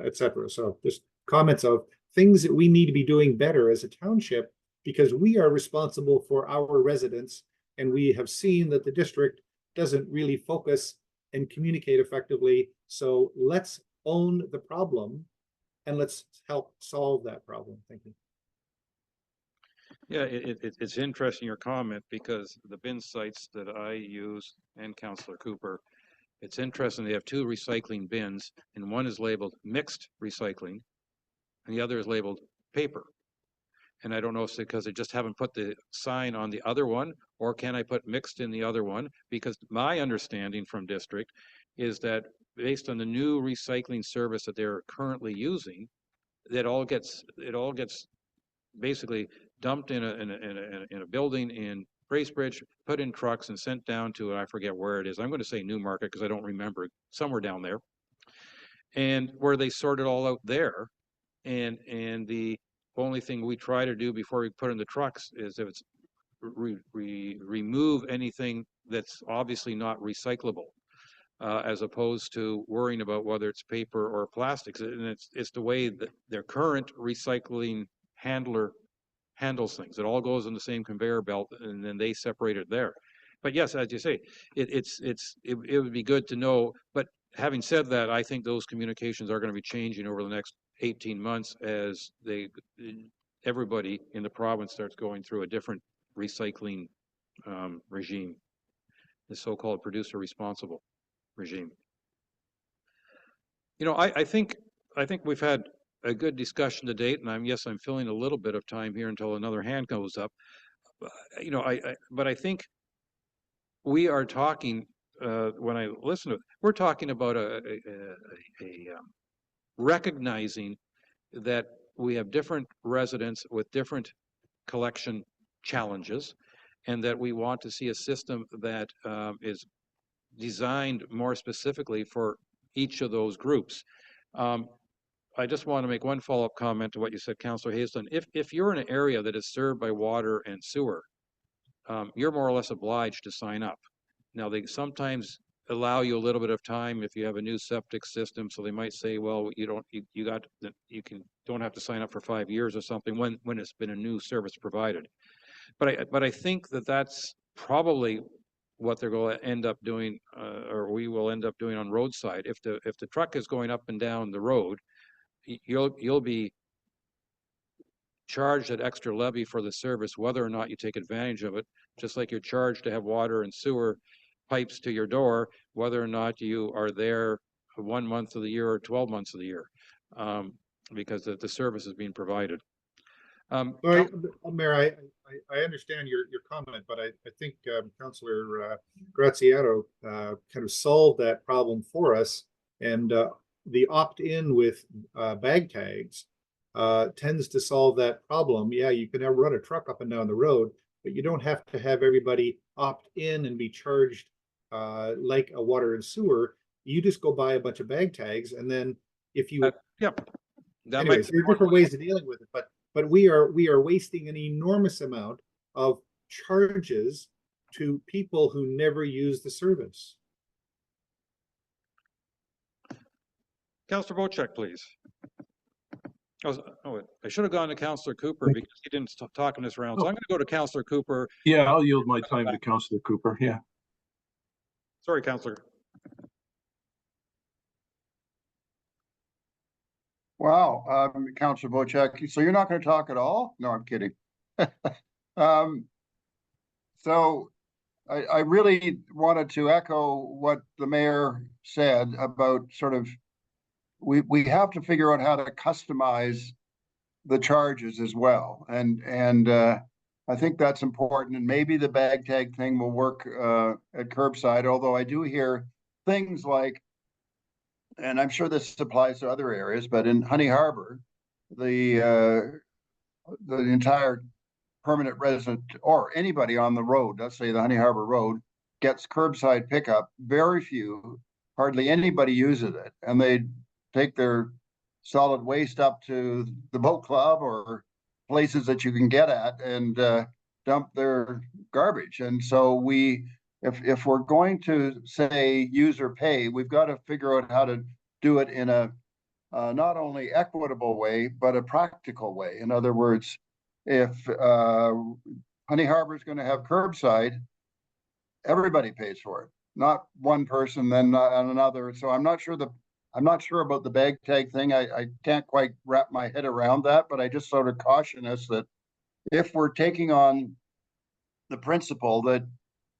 etc. So just comments of things that we need to be doing better as a township, because we are responsible for our residents, and we have seen that the district doesn't really focus and communicate effectively. So let's own the problem and let's help solve that problem. Thank you. Yeah, it's interesting your comment, because the bin sites that I use and Councillor Cooper, it's interesting. They have two recycling bins, and one is labeled mixed recycling and the other is labeled paper. And I don't know if it's because they just haven't put the sign on the other one, or can I put mixed in the other one? Because my understanding from district is that based on the new recycling service that they're currently using, that all gets basically dumped in a building in Bracebridge, put in trucks and sent down to, I forget where it is. I'm going to say Newmarket because I don't remember, somewhere down there. And where they sort it all out there. And the only thing we try to do before we put in the trucks is if it's remove anything that's obviously not recyclable, as opposed to worrying about whether it's paper or plastics. And it's the way that their current recycling handler handles things. It all goes in the same conveyor belt, and then they separate it there. But yes, as you say, it would be good to know. But having said that, I think those communications are going to be changing over the next 18 months as everybody in the province starts going through a different recycling regime, the so-called producer responsible regime. I think we've had a good discussion to date, and I'm filling a little bit of time here until another hand goes up. But I think we are talking, when I listen to it, we're talking about recognizing that we have different residents with different collection challenges, and that we want to see a system that is designed more specifically for each of those groups. I just want to make one follow-up comment to what you said, Councillor Hazelton. If you're in an area that is served by water and sewer, you're more or less obliged to sign up. Now, they sometimes allow you a little bit of time if you have a new septic system, so they might say, well, don't have to sign up for 5 years or something when it's been a new service provided. But I think that's probably what they're going to end up doing, or we will end up doing on roadside. If the truck is going up and down the road, you'll be charged an extra levy for the service, whether or not you take advantage of it, just like you're charged to have water and sewer pipes to your door, whether or not you are there 1 month of the year or 12 months of the year, because the service is being provided. Mayor, I understand your comment, but I think Councillor Graziano kind of solved that problem for us. And the opt-in with bag tags tends to solve that problem. Yeah, you can run a truck up and down the road, but you don't have to have everybody opt in and be charged like a water and sewer. You just go buy a bunch of bag tags, and then if you anyways, there are different ways of dealing with it, but we are wasting an enormous amount of charges to people who never use the service. Councillor Wojcik, please. I should have gone to Councillor Cooper because he didn't talk in this round. So I'm going to go to Councillor Cooper. Yeah, I'll yield my time to Councillor Cooper. Yeah. Sorry, Councillor. Wow, Councillor Wojcik, so you're not going to talk at all? No, I'm kidding. So I really wanted to echo what the mayor said about sort of, we have to figure out how to customize the charges as well. And I think that's important. And maybe the bag tag thing will work at curbside, although I do hear things like, and I'm sure this applies to other areas, but in Honey Harbor, the entire permanent resident or anybody on the road, let's say the Honey Harbor Road, gets curbside pickup. Very few, hardly anybody uses it. And they take their solid waste up to the boat club or places that you can get at and dump their garbage. And so if we're going to say user pay, we've got to figure out how to do it in a not only equitable way, but a practical way. In other words, if Honey Harbor is going to have curbside, everybody pays for it, not one person, then another. So I'm not sure about the bag tag thing. I can't quite wrap my head around that, but I just sort of caution us that if we're taking on the principle that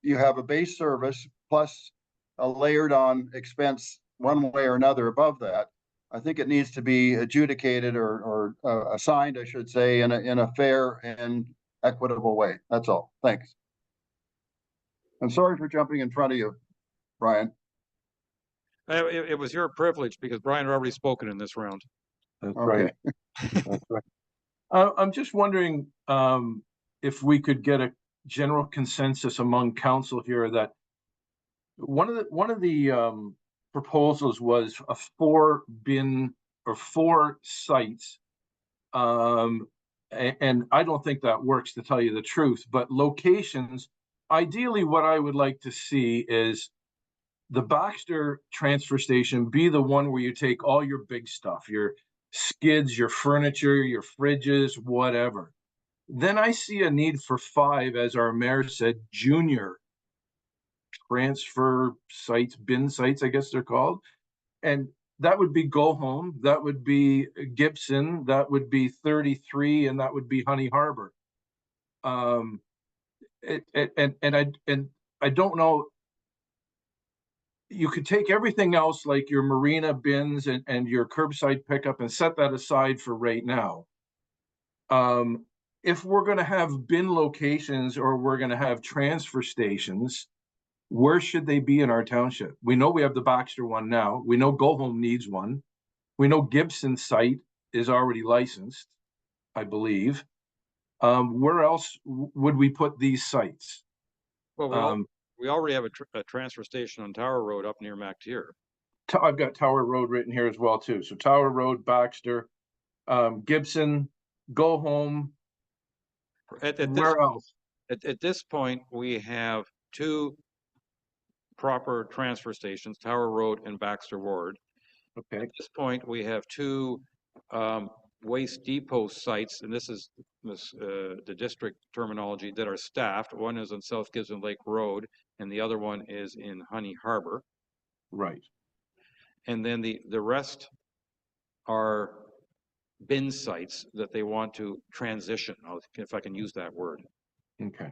you have a base service plus a layered on expense one way or another above that, I think it needs to be adjudicated or assigned, I should say, in a fair and equitable way. That's all. Thanks. I'm sorry for jumping in front of you, Brian. It was your privilege because Brian had already spoken in this round. That's right. That's right. I'm just wondering if we could get a general consensus among council here that one of the proposals was a 4 bin or 4 sites, and I don't think that works, to tell you the truth, but locations. Ideally, what I would like to see is the Baxter transfer station be the one where you take all your big stuff, your skids, your furniture, your fridges, whatever. Then I see a need for 5, as our mayor said, junior transfer sites, bin sites, I guess they're called. And that would be Go Home, that would be Gibson, that would be 33, and that would be Honey Harbor. And I don't know, you could take everything else like your marina bins and your curbside pickup and set that aside for right now. If we're going to have bin locations or we're going to have transfer stations, Where should they be in our township? We know we have the Baxter one now. We know Go Home needs one. We know Gibson site is already licensed, I believe. Where else would we put these sites? Well, we already have a transfer station on Tower Road up near MacTier. I've got Tower Road written here as well too. So Tower Road, Baxter, Gibson, Go Home. Where else? At this point, we have two proper transfer stations, Tower Road and Baxter Ward. Okay. At this point, we have two waste depot sites, and this is the district terminology, that are staffed. One is on South Gibson Lake Road, and the other one is in Honey Harbor. Right. And then the rest are bin sites that they want to transition, if I can use that word. Okay.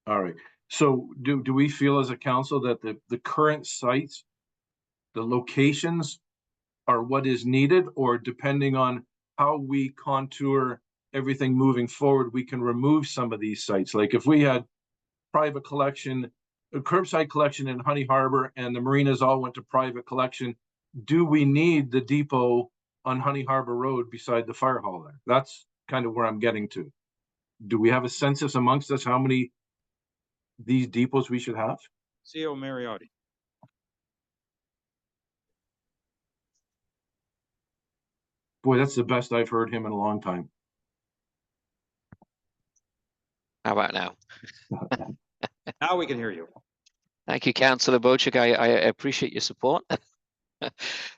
All right. So do we feel as a council that the current sites, the locations are what is needed, or depending on how we contour everything moving forward, we can remove some of these sites? Like if we had private collection, a curbside collection in Honey Harbor, and the marinas all went to private collection, do we need the depot on Honey Harbor Road beside the fire hall there? That's kind of where I'm getting to. Do we have a census amongst us how many these depots we should have? C.O. Mariotti. Boy, that's the best I've heard him in a long time. How about now? Now we can hear you. Thank you, Councillor Bochuk. I appreciate your support.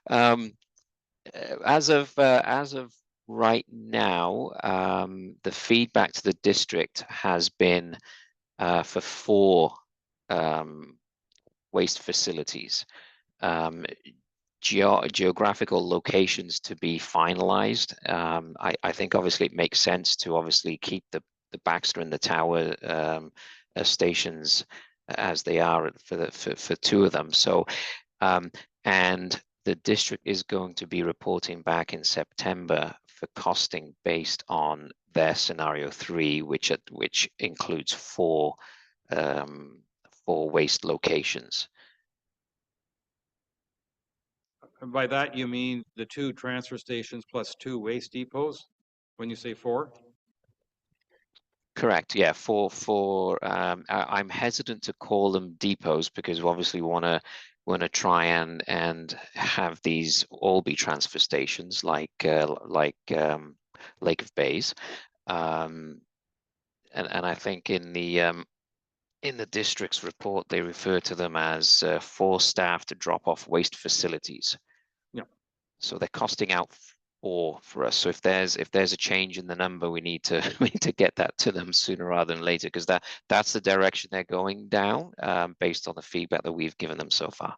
As of right now, the feedback to the district has been for 4 waste facilities. Geographical locations to be finalized. I think obviously it makes sense to obviously keep the Baxter and the Tower stations as they are for 2 of them. So, and the district is going to be reporting back in September for costing based on their scenario 3, which includes 4 waste locations. And by that, you mean the 2 transfer stations plus 2 waste depots when you say 4? Correct. Yeah. I'm hesitant to call them depots because we obviously want to try and have these all be transfer stations like Lake of Bays, and I think in the district's report they refer to them as 4 staff to drop off waste facilities. Yeah. So they're costing out 4 for us. So if there's a change in the number, we need to get that to them sooner rather than later, because that's the direction they're going down based on the feedback that we've given them so far.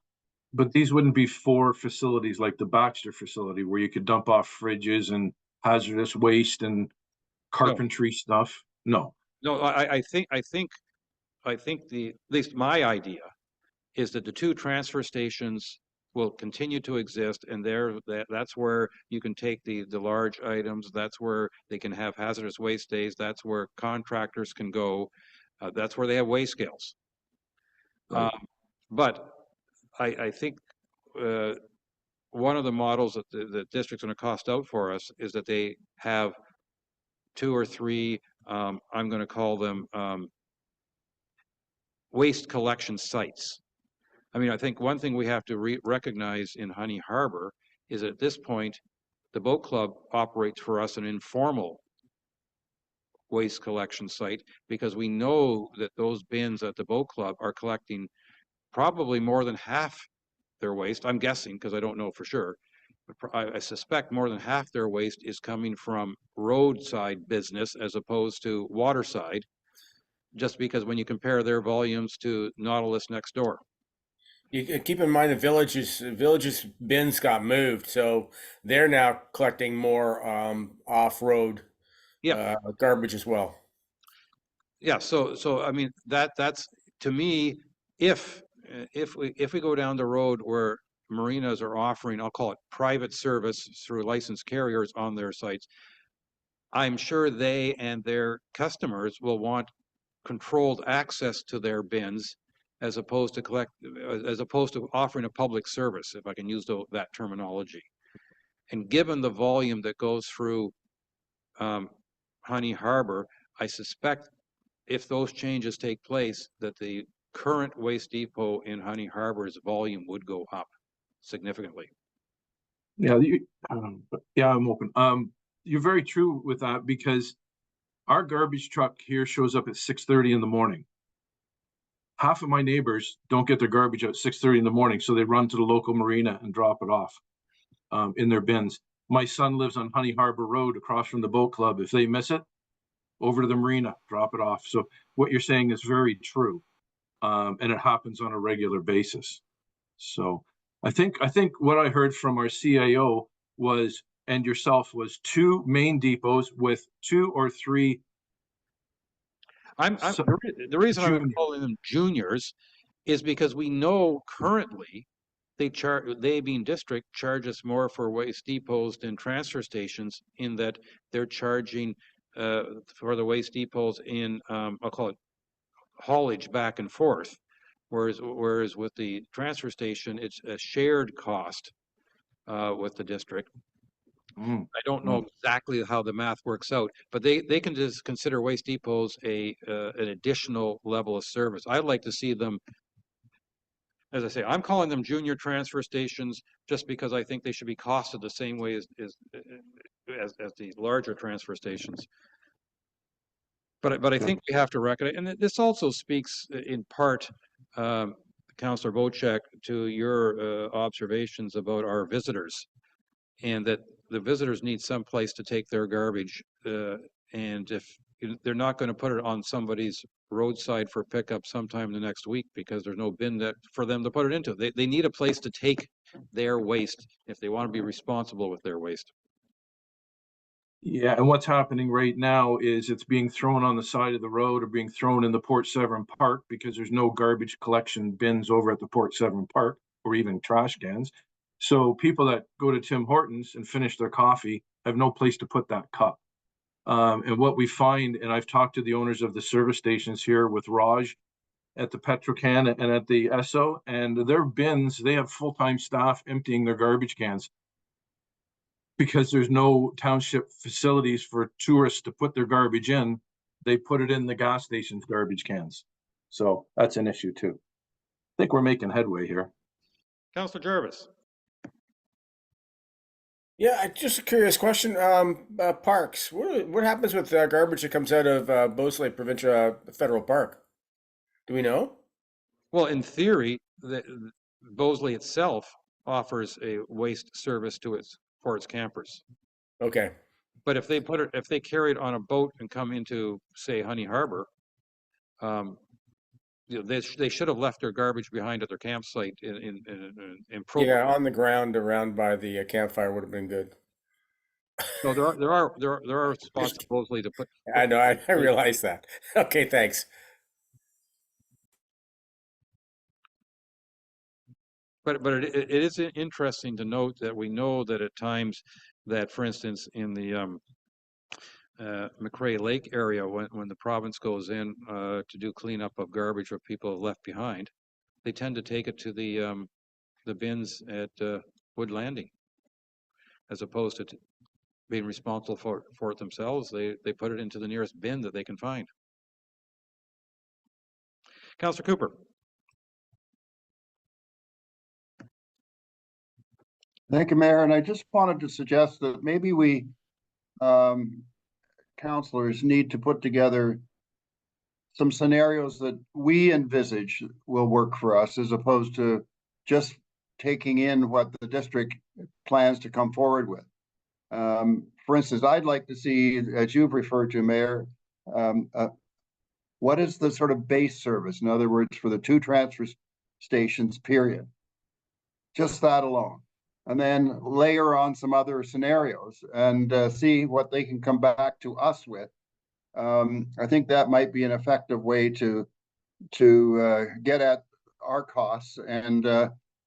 But these wouldn't be 4 facilities like the Baxter facility where you could dump off fridges and hazardous waste and carpentry stuff. No. No, I think at least my idea is that the 2 transfer stations will continue to exist, and that's where you can take the large items. That's where they can have hazardous waste days. That's where contractors can go. That's where they have waste scales. Right. But I think one of the models that the district's going to cost out for us is that they have 2 or 3, I'm going to call them waste collection sites. I mean, I think one thing we have to recognize in Honey Harbor is that at this point, the boat club operates for us an informal waste collection site, because we know that those bins at the boat club are collecting probably more than half their waste. I'm guessing because I don't know for sure. But I suspect more than half their waste is coming from roadside business as opposed to waterside, just because when you compare their volumes to Nautilus next door. You keep in mind the villages bins got moved, so they're now collecting more off-road garbage as well. Yeah, so I mean that's to me, if we go down the road where marinas are offering, I'll call it private service through licensed carriers on their sites, I'm sure they and their customers will want controlled access to their bins as opposed to offering a public service, if I can use that terminology. And given the volume that goes through Honey Harbor, I suspect if those changes take place, that the current waste depot in Honey Harbor's volume would go up significantly. Yeah, yeah, I'm open. You're very true with that, because our garbage truck here shows up at 6:30 in the morning. Half of my neighbors don't get their garbage at 6:30 in the morning, so they run to the local marina and drop it off in their bins. My son lives on Honey Harbor Road across from the boat club. If they miss it, over to the marina, drop it off. So what you're saying is very true. And it happens on a regular basis. So I think what I heard from our CAO was, and yourself, was 2 main depots with 2 or 3. The reason I'm calling them juniors is because we know currently they being district charges more for waste depots than transfer stations, in that they're charging for the waste depots in I'll call it haulage back and forth, whereas with the transfer station it's a shared cost with the district. I don't know exactly how the math works out, but they can just consider waste depots an additional level of service. I'd like to see them, as I say, I'm calling them junior transfer stations just because I think they should be costed the same way as the larger transfer stations. But I think we have to recognize, and this also speaks in part, Councillor Vocek, to your observations about our visitors, and that the visitors need some place to take their garbage, and if they're not going to put it on somebody's roadside for pickup sometime the next week because there's no bin for them to put it into. They need a place to take their waste if they want to be responsible with their waste. Yeah, and what's happening right now is it's being thrown on the side of the road or being thrown in the Port Severn Park, because there's no garbage collection bins over at the Port Severn Park, or even trash cans. So people that go to Tim Hortons and finish their coffee have no place to put that cup. And what we find, and I've talked to the owners of the service stations here with Raj at the Petrocan and at the Esso, and their bins, they have full-time staff emptying their garbage cans, because there's no township facilities for tourists to put their garbage in. They put it in the gas station's garbage cans. So that's an issue too. I think we're making headway here. Councillor Jarvis. Yeah, just a curious question. Parks. What happens with garbage that comes out of Beausoleil Provincial Federal Park? Do we know? Well, in theory, Beausoleil itself offers a waste service for its campers. Okay. But if they carry it on a boat and come into, say, Honey Harbor, they should have left their garbage behind at their campsite in Yeah, on the ground around by the campfire would have been good. No, there are spots supposedly to put. I know, I realize that. Okay, thanks. But it is interesting to note that we know that at times that, for instance, in the McRae Lake area, when the province goes in to do cleanup of garbage or people have left behind, they tend to take it to the bins at Wood Landing, as opposed to being responsible for it themselves. They put it into the nearest bin that they can find. Councillor Cooper. Thank you, Mayor. And I just wanted to suggest that maybe we, councillors, need to put together some scenarios that we envisage will work for us, as opposed to just taking in what the district plans to come forward with. For instance, I'd like to see, as you've referred to, Mayor, what is the sort of base service? In other words, for the 2 transfer stations, period. Just that alone. And then layer on some other scenarios and see what they can come back to us with. I think that might be an effective way to get at our costs. And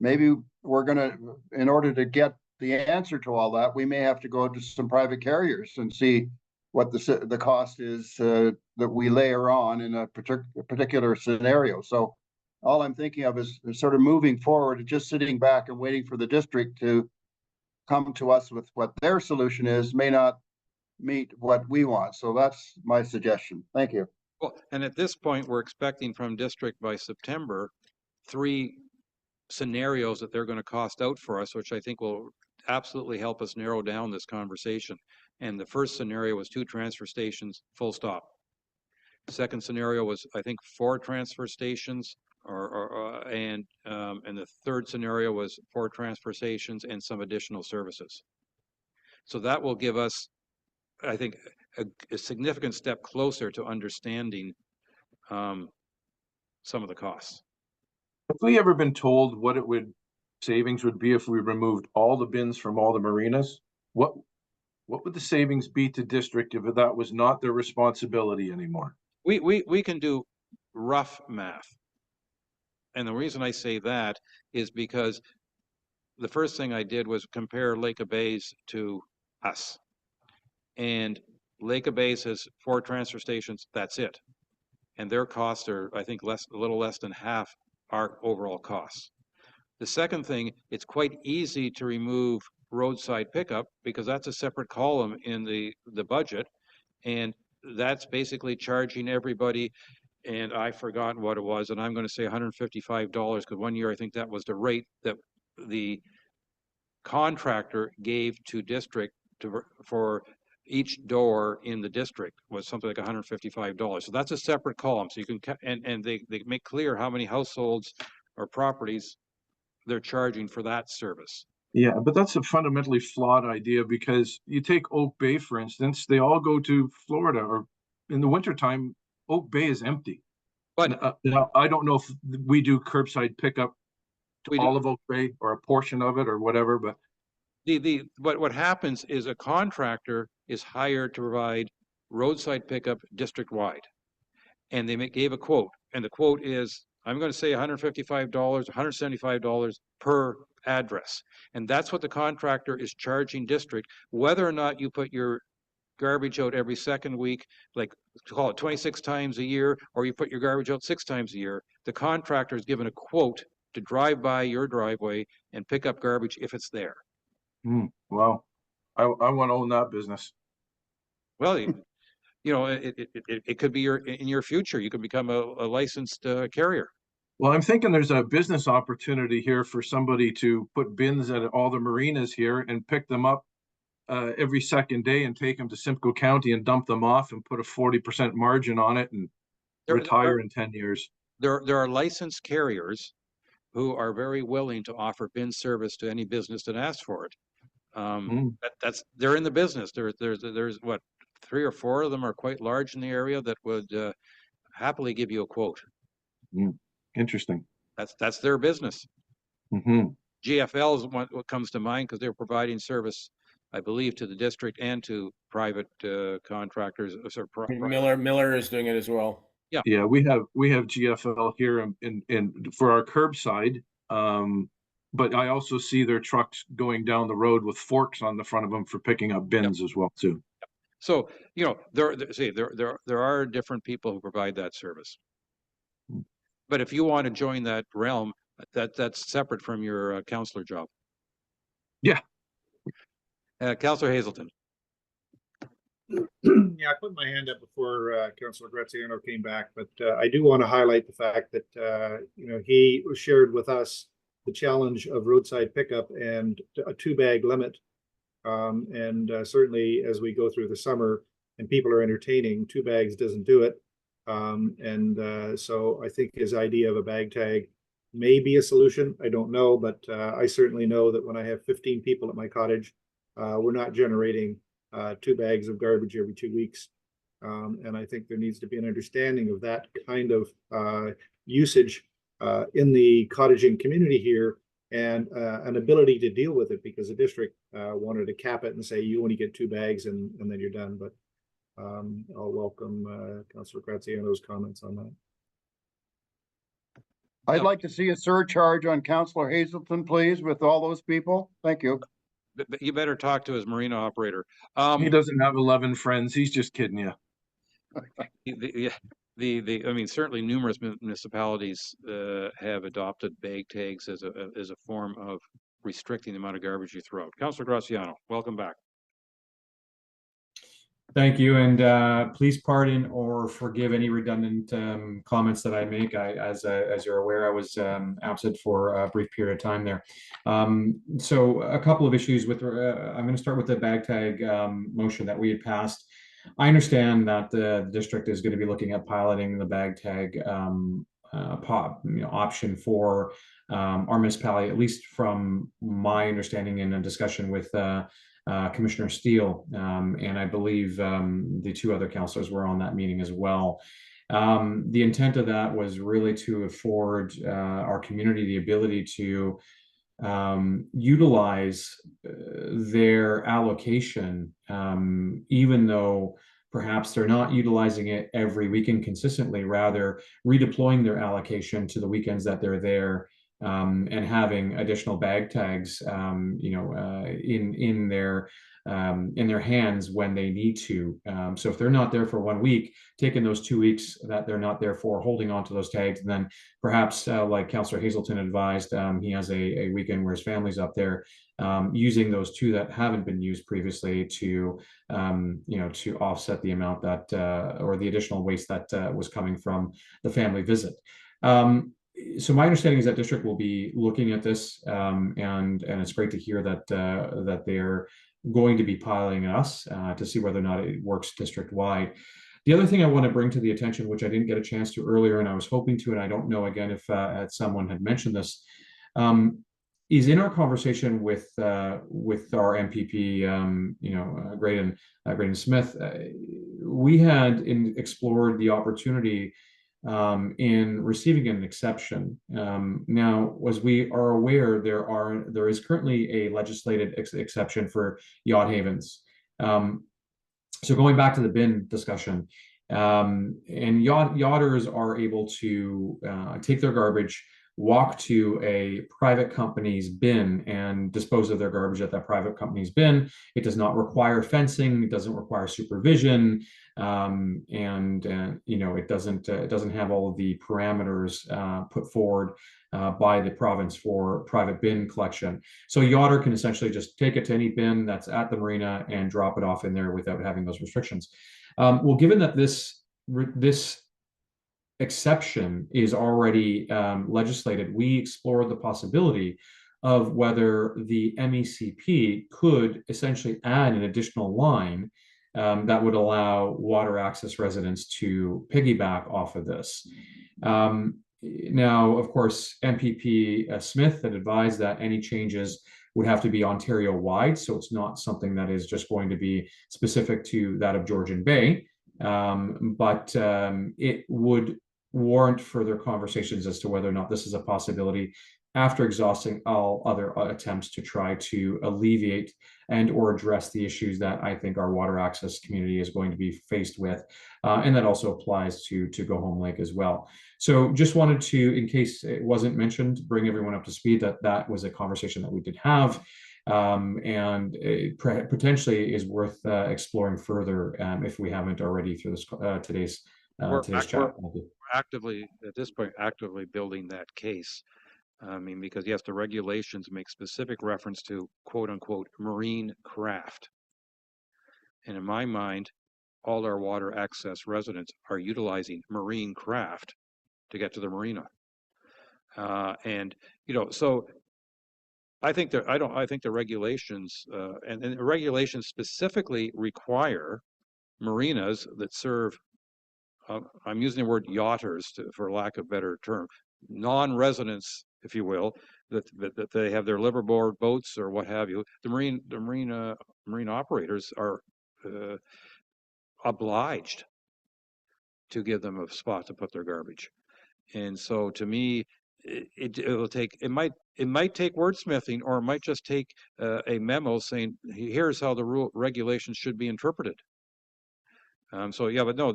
maybe we're going to, in order to get the answer to all that, we may have to go to some private carriers and see what the cost is that we layer on in a particular scenario. So all I'm thinking of is sort of moving forward, just sitting back and waiting for the district to come to us with what their solution is may not meet what we want. So that's my suggestion. Thank you. Well, and at this point, we're expecting from district by September, 3 scenarios that they're going to cost out for us, which I think will absolutely help us narrow down this conversation. And the first scenario was 2 transfer stations, full stop. Second scenario was, I think, 4 transfer stations, and the third scenario was 4 transfer stations and some additional services. So that will give us, I think, a significant step closer to understanding some of the costs. Have we ever been told what savings would be if we removed all the bins from all the marinas? What would the savings be to district if that was not their responsibility anymore? We can do rough math. And the reason I say that is because the first thing I did was compare Lake of Bays to us. And Lake of Bays has 4 transfer stations, that's it. And their costs are, I think, a little less than half our overall costs. The second thing, it's quite easy to remove roadside pickup because that's a separate column in the budget. And that's basically charging everybody, and I've forgotten what it was, and I'm going to say $155 because one year I think that was the rate that the contractor gave to district for each door in the district was something like $155. So that's a separate column. So you can, and they make clear how many households or properties they're charging for that service. Yeah, but that's a fundamentally flawed idea because you take Oak Bay, for instance, they all go to Florida, or in the wintertime, Oak Bay is empty. But now, I don't know if we do curbside pickup to We all do. of Oak Bay or a portion of it or whatever, but what happens is a contractor is hired to provide roadside pickup district-wide. And they gave a quote, and the quote is, I'm going to say $155, $175 per address. And that's what the contractor is charging district, whether or not you put your garbage out every second week, like call it 26 times a year, or you put your garbage out 6 times a year. The contractor is given a quote to drive by your driveway and pick up garbage if it's there. well, I want to own that business. Well, it could be in your future. You could become a licensed carrier. Well, I'm thinking there's a business opportunity here for somebody to put bins at all the marinas here and pick them up every second day and take them to Simcoe County and dump them off and put a 40% margin on it and retire in 10 years. There are licensed carriers who are very willing to offer bin service to any business that asks for it. They're in the business. There's what, 3 or 4 of them are quite large in the area that would happily give you a quote. Interesting. That's their business. GFL is what comes to mind because they're providing service, I believe, to the district and to private contractors. Miller is doing it as well. Yeah, we have GFL here in for our curbside. But I also see their trucks going down the road with forks on the front of them for picking up bins as well too. So, there are different people who provide that service. But if you want to join that realm, that's separate from your counselor job. Yeah. Councillor Hazelton. Yeah, I put my hand up before Councillor Graziano came back, but I do want to highlight the fact that he shared with us the challenge of roadside pickup and a 2-bag limit. And certainly as we go through the summer and people are entertaining, 2 bags doesn't do it. So I think his idea of a bag tag may be a solution. I don't know, but I certainly know that when I have 15 people at my cottage, we're not generating 2 bags of garbage every 2 weeks. And I think there needs to be an understanding of that kind of usage in the cottaging community here, and an ability to deal with it, because the district wanted to cap it and say you only get 2 bags and then you're done. But I'll welcome Councillor Graziano's comments on that. I'd like to see a surcharge on Councillor Hazelton, please, with all those people. Thank you. But you better talk to his marina operator. He doesn't have 11 friends. He's just kidding you. I mean, certainly numerous municipalities have adopted bag tags as a form of restricting the amount of garbage you throw out. Councillor Graziano, welcome back. Thank you, and please pardon or forgive any redundant comments that I make. As you're aware, I was absent for a brief period of time there. So a couple of issues with. I'm going to start with the bag tag motion that we had passed. I understand that the district is going to be looking at piloting the bag tag option for our municipality, at least from my understanding in a discussion with Commissioner Steele, and I believe the two other councillors were on that meeting as well. The intent of that was really to afford our community the ability to utilize their allocation, even though perhaps they're not utilizing it every weekend consistently, rather redeploying their allocation to the weekends that they're there, and having additional bag tags, in their hands when they need to. So if they're not there for 1 week, taking those 2 weeks that they're not there for, holding on to those tags, and then perhaps, like Councillor Hazelton advised, he has a weekend where his family's up there, using those 2 that haven't been used previously to, to offset the amount that, or the additional waste that was coming from the family visit. So my understanding is that district will be looking at this, and it's great to hear that that they're going to be piloting us to see whether or not it works district wide. The other thing I want to bring to the attention, which I didn't get a chance to earlier, and I was hoping to, and I don't know again if someone had mentioned this, is in our conversation with our MPP, Graydon Smith, we had explored the opportunity in receiving an exception. Now, as we are aware, there is currently a legislated exception for yacht havens. So going back to the bin discussion, and yachters are able to take their garbage, walk to a private company's bin and dispose of their garbage at that private company's bin. It does not require fencing. It doesn't require supervision. It doesn't have all of the parameters put forward by the province for private bin collection. So a yachter can essentially just take it to any bin that's at the marina and drop it off in there without having those restrictions. Well, given that this exception is already legislated, we explored the possibility of whether the MECP could essentially add an additional line that would allow water access residents to piggyback off of this. Now, of course, MPP Smith had advised that any changes would have to be Ontario-wide, so it's not something that is just going to be specific to that of Georgian Bay, but it would warrant further conversations as to whether or not this is a possibility after exhausting all other attempts to try to alleviate and or address the issues that I think our water access community is going to be faced with. And that also applies to Go Home Lake as well. So just wanted to, in case it wasn't mentioned, bring everyone up to speed that that was a conversation that we did have. And it potentially is worth exploring further if we haven't already through this today's chat. We're actively, at this point, actively building that case. I mean, because yes, the regulations make specific reference to quote unquote marine craft. And in my mind, all our water access residents are utilizing marine craft to get to the marina. So I think I think the regulations and the regulations specifically require marinas that serve, I'm using the word yachters for lack of a better term, non-residents, if you will, that they have their liverboard boats or what have you. The marine operators are obliged to give them a spot to put their garbage. And so to me, it might take wordsmithing, or it might just take a memo saying, here's how the regulations should be interpreted. So yeah, but no,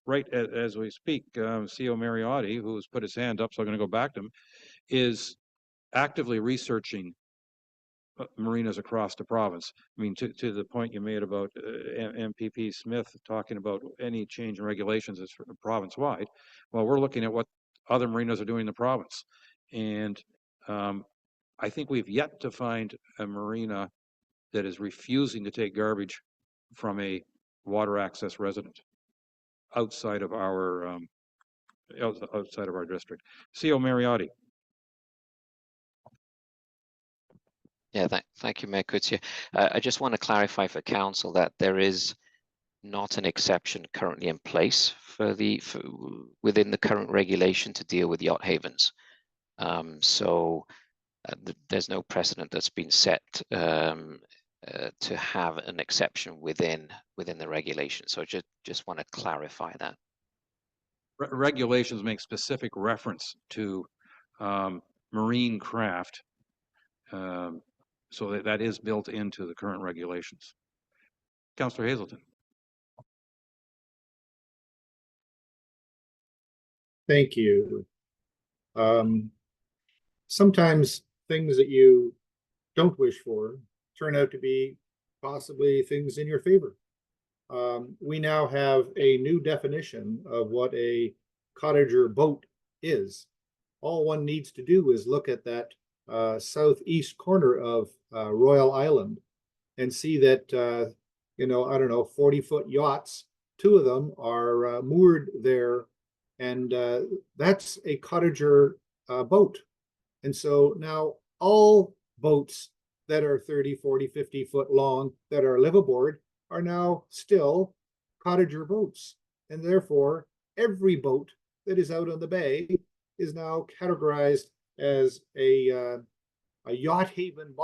right as we speak, CEO Mariotti, who's put his hand up, so I'm going to go back to him, is actively researching marinas across the province. I mean, to the point you made about MPP Smith talking about any change in regulations is province-wide. Well, we're looking at what other marinas are doing in the province. And I think we've yet to find a marina that is refusing to take garbage from a water access resident outside of our outside of our district. C.O. Mariotti. Yeah, thank you, Mayor Coetzee. I just want to clarify for council that there is not an exception currently in place within the current regulation to deal with yacht havens. There's no precedent that's been set to have an exception within the regulation. So just want to clarify that. Regulations make specific reference to marine craft. So that is built into the current regulations. Councillor Hazelton. Thank you. Sometimes things that you don't wish for turn out to be possibly things in your favor. We now have a new definition of what a cottager boat is. All one needs to do is look at that southeast corner of Royal Island and see that, I don't know, 40-foot yachts, 2 of them are moored there, and that's a cottager boat. And so now all boats that are 30, 40, 50 foot long that are liveaboard are now still cottager boats. And therefore, every boat that is out on the bay is now categorized as a yacht haven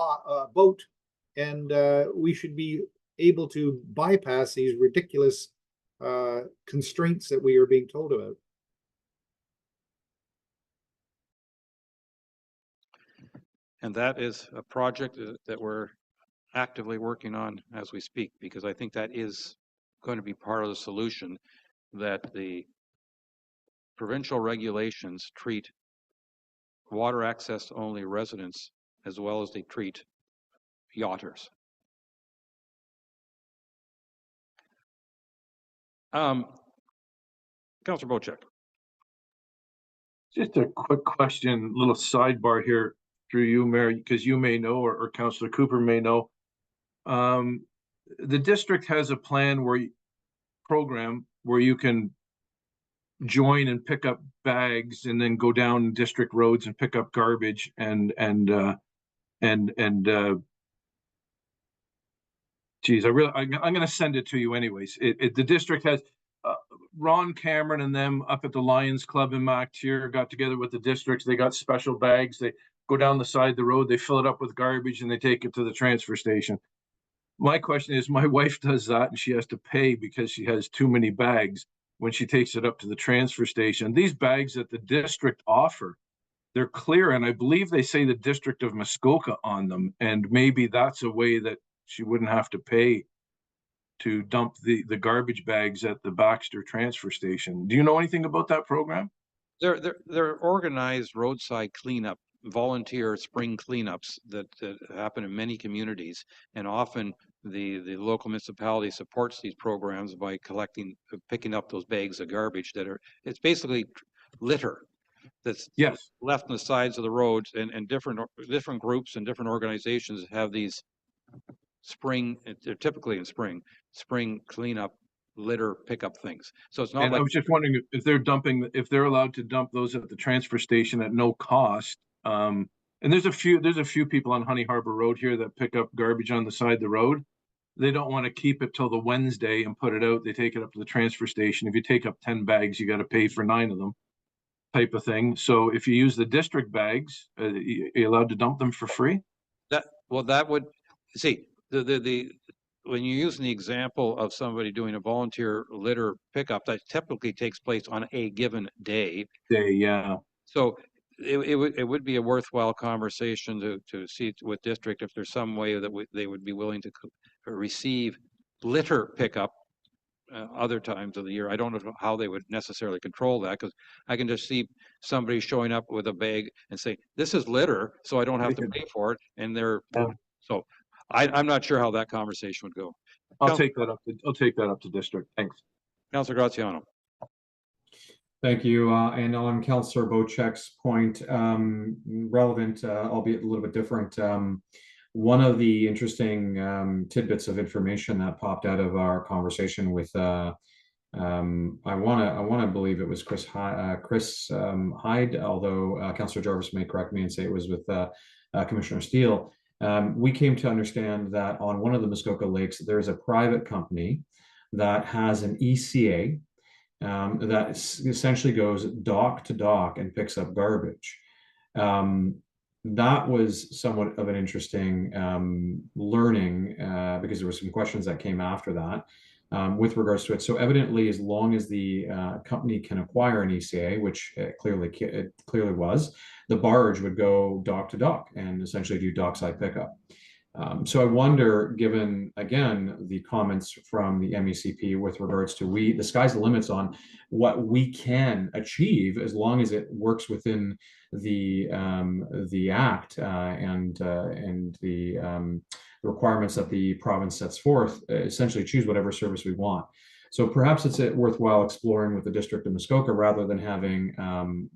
boat. And we should be able to bypass these ridiculous constraints that we are being told about. And that is a project that we're actively working on as we speak, because I think that is going to be part of the solution, that the provincial regulations treat water access only residents as well as they treat yachters. Councillor Bochek. Just a quick question, little sidebar here through you, Mayor, because you may know, or Councillor Cooper may know. The district has a plan program where you can join and pick up bags and then go down district roads and pick up garbage and geez, I'm going to send it to you anyways. The district has Ron Cameron and them up at the Lions Club in Mactier got together with the districts. They got special bags. They go down the side of the road, they fill it up with garbage, and they take it to the transfer station. My question is, my wife does that, and she has to pay because she has too many bags when she takes it up to the transfer station. These bags that the district offer, they're clear, and I believe they say the District of Muskoka on them, and maybe that's a way that she wouldn't have to pay to dump the garbage bags at the Baxter transfer station. Do you know anything about that program? They're organized roadside cleanup, volunteer spring cleanups that happen in many communities, and often the local municipality supports these programs by picking up those bags of garbage it's basically litter that's left on the sides of the roads, and different groups and different organizations have these they're typically in spring cleanup litter pickup things. So it's not. And I was just wondering if they're allowed to dump those at the transfer station at no cost. And there's a few people on Honey Harbor Road here that pick up garbage on the side of the road. They don't want to keep it till the Wednesday and put it out. They take it up to the transfer station. If you take up 10 bags, you got to pay for 9 of them, type of thing. So if you use the district bags, you're allowed to dump them for free? That would see when you're using the example of somebody doing a volunteer litter pickup, that typically takes place on a given day. Yeah. So it would be a worthwhile conversation to see with district if there's some way that they would be willing to receive litter pickup other times of the year. I don't know how they would necessarily control that, because I can just see somebody showing up with a bag and say, "This is litter, so I don't have to pay for it," and they're So I'm not sure how that conversation would go. I'll Council- take that up. I'll take that up to district. Thanks. Councilor Graziano. Thank you. And on Councillor Bocek's point, relevant, albeit a little bit different. One of the interesting tidbits of information that popped out of our conversation with, I want to believe it was Chris Hyde, although Councillor Jarvis may correct me and say it was with Commissioner Steele. We came to understand that on one of the Muskoka Lakes, there's a private company that has an ECA that essentially goes dock to dock and picks up garbage. That was somewhat of an interesting learning because there were some questions that came after that with regards to it. So evidently, as long as the company can acquire an ECA, which it clearly was, the barge would go dock to dock and essentially do dockside pickup. So I wonder, given, again, the comments from the MECP with regards to the sky's the limits on what we can achieve as long as it works within the act and the requirements that the province sets forth, essentially choose whatever service we want. So perhaps it's worthwhile exploring with the District of Muskoka rather than having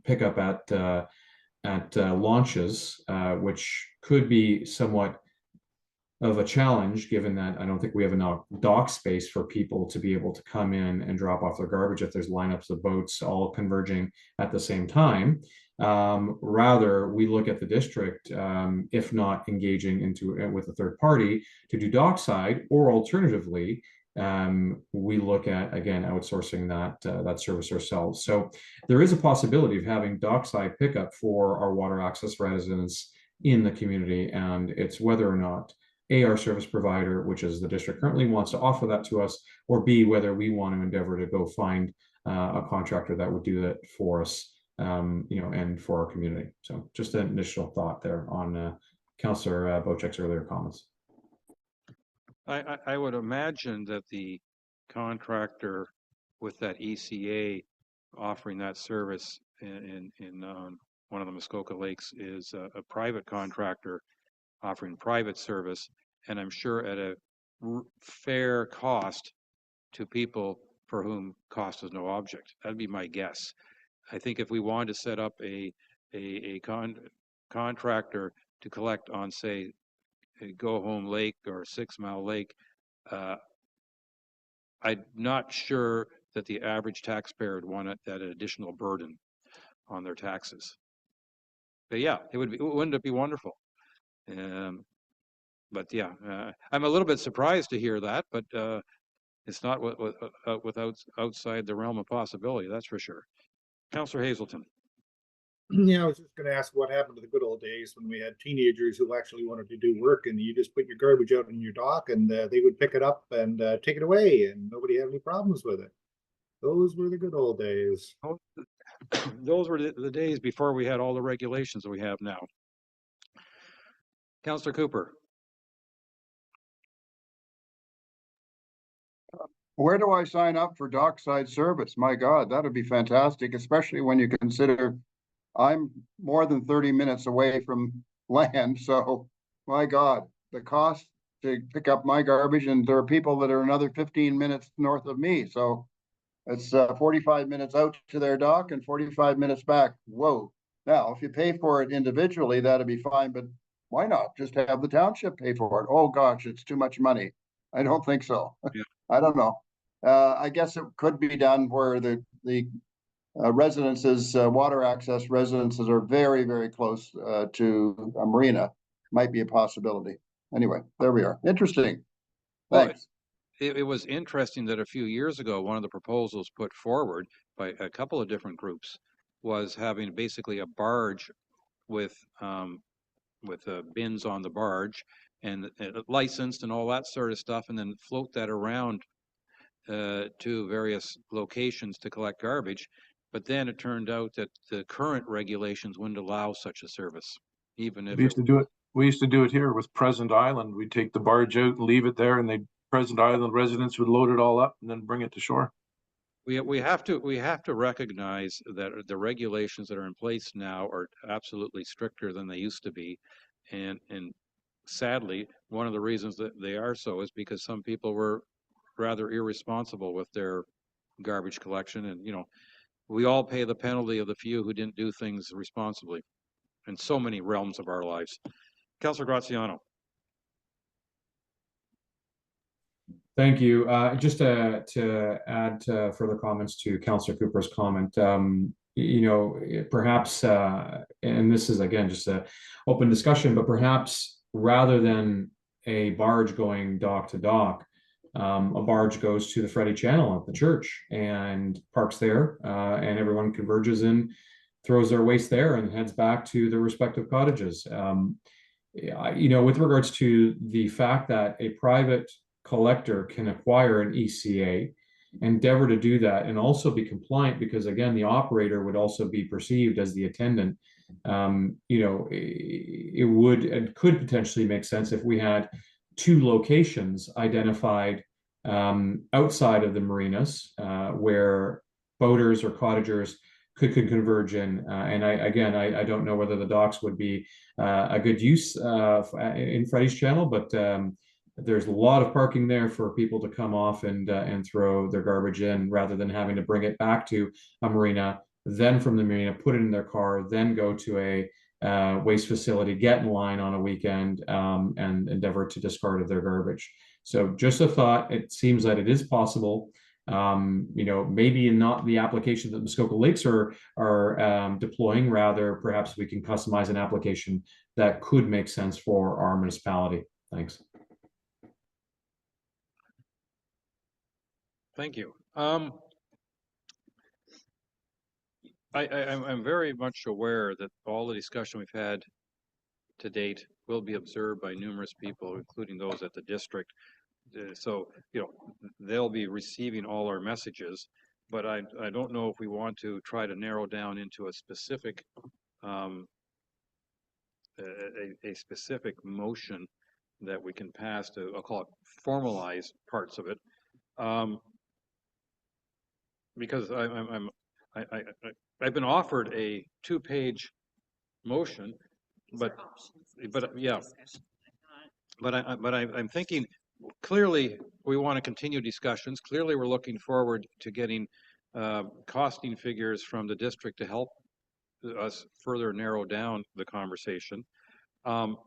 pickup at launches, which could be somewhat of a challenge, given that I don't think we have enough dock space for people to be able to come in and drop off their garbage if there's lineups of boats all converging at the same time. Rather, we look at the district, if not engaging with a third party to do dockside, or alternatively, we look at, again, outsourcing that service ourselves. So there is a possibility of having dockside pickup for our water access residents in the community, and it's whether or not our service provider, which is the district currently, wants to offer that to us, or B, whether we want to endeavor to go find a contractor that would do that for us, and for our community. So just an initial thought there on Councillor Bocek's earlier comments. I would imagine that the contractor with that ECA offering that service in one of the Muskoka Lakes is a private contractor offering private service, and I'm sure at a fair cost to people for whom cost is no object. That'd be my guess. I think if we wanted to set up a contractor to collect on, say, a Go Home Lake or 6 Mile Lake, I'm not sure that the average taxpayer would want that additional burden on their taxes. But yeah, wouldn't it be wonderful? But yeah, I'm a little bit surprised to hear that, but it's not without outside the realm of possibility, that's for sure. Councillor Hazelton. Yeah, I was just going to ask what happened to the good old days when we had teenagers who actually wanted to do work, and you just put your garbage out in your dock, and they would pick it up and take it away, and nobody had any problems with it. Those were the good old days. Those were the days before we had all the regulations that we have now. Councillor Cooper. Where do I sign up for dockside service? My God, that would be fantastic, especially when you consider I'm more than 30 minutes away from land. So my God, the cost to pick up my garbage, and there are people that are another 15 minutes north of me. So it's 45 minutes out to their dock and 45 minutes back. Whoa. Now, if you pay for it individually, that'd be fine, but why not just have the township pay for it? Oh gosh, it's too much money. I don't think so. Yeah. I don't know. I guess it could be done where the residences, water access residences are very, very close to a marina. Might be a possibility. Anyway, there we are. Interesting. Thanks. Well, it was interesting that a few years ago, one of the proposals put forward by a couple of different groups was having basically a barge with bins on the barge and licensed and all that sort of stuff, and then float that around to various locations to collect garbage. But then it turned out that the current regulations wouldn't allow such a service, even if We used to do it here with Present Island. We'd take the barge out and leave it there, and Present Island residents would load it all up and then bring it to shore. We have to recognize that the regulations that are in place now are absolutely stricter than they used to be, and sadly, one of the reasons that they are so is because some people were rather irresponsible with their garbage collection. And, you know, we all pay the penalty of the few who didn't do things responsibly in so many realms of our lives. Councillor Graziano. Thank you. Just to add further comments to Councillor Cooper's comment, you know, perhaps, and this is again just a open discussion, but perhaps rather than a barge going dock to dock, a barge goes to the Freddie Channel at the church and parks there, and everyone converges in, throws their waste there, and heads back to their respective cottages. You know, with regards to the fact that a private collector can acquire an ECA, endeavor to do that and also be compliant, because again, the operator would also be perceived as the attendant. You know, it would and could potentially make sense if we had 2 locations identified outside of the marinas where boaters or cottagers could converge in. And I don't know whether the docks would be a good use in Freddie's Channel, but there's a lot of parking there for people to come off and throw their garbage in, rather than having to bring it back to a marina, then from the marina put it in their car, then go to a waste facility, get in line on a weekend, and endeavor to discard of their garbage. So just a thought. It seems that it is possible. You know, maybe not the application that Muskoka Lakes are deploying. Rather, perhaps we can customize an application that could make sense for our municipality. Thanks. Thank you. I'm very much aware that all the discussion we've had to date will be observed by numerous people, including those at the district. So, you know, they'll be receiving all our messages, but I don't know if we want to try to narrow down into a specific a specific motion that we can pass to, I'll call it, formalize parts of it. Because I've been offered a 2-page motion, but yeah, but I'm thinking clearly we want to continue discussions. Clearly, we're looking forward to getting costing figures from the district to help us further narrow down the conversation. And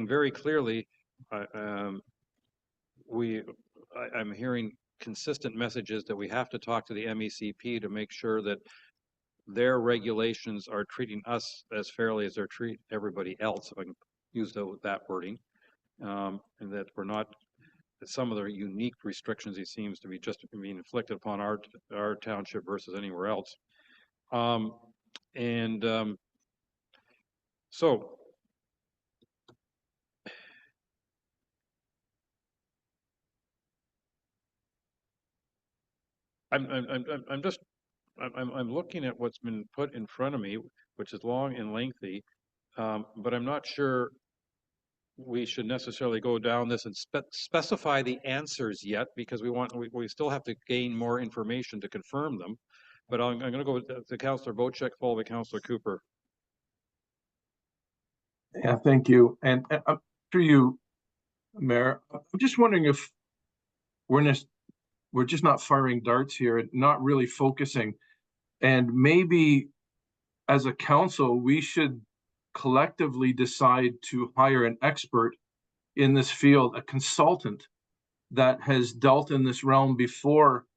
very clearly, I'm hearing consistent messages that we have to talk to the MECP to make sure that their regulations are treating us as fairly as they treat everybody else, if I can use that wording, and that we're not, that some of the unique restrictions he seems to be just being inflicted upon our township versus anywhere else. So I'm looking at what's been put in front of me, which is long and lengthy, but I'm not sure we should necessarily go down this and specify the answers yet, because we still have to gain more information to confirm them. But I'm going to go to Councillor Wojcik, followed by Councillor Cooper. Yeah, thank you. And through you, Mayor, I'm just wondering if we're just not firing darts here and not really focusing. And maybe as a council, we should collectively decide to hire an expert in this field, a consultant that has dealt in this realm before,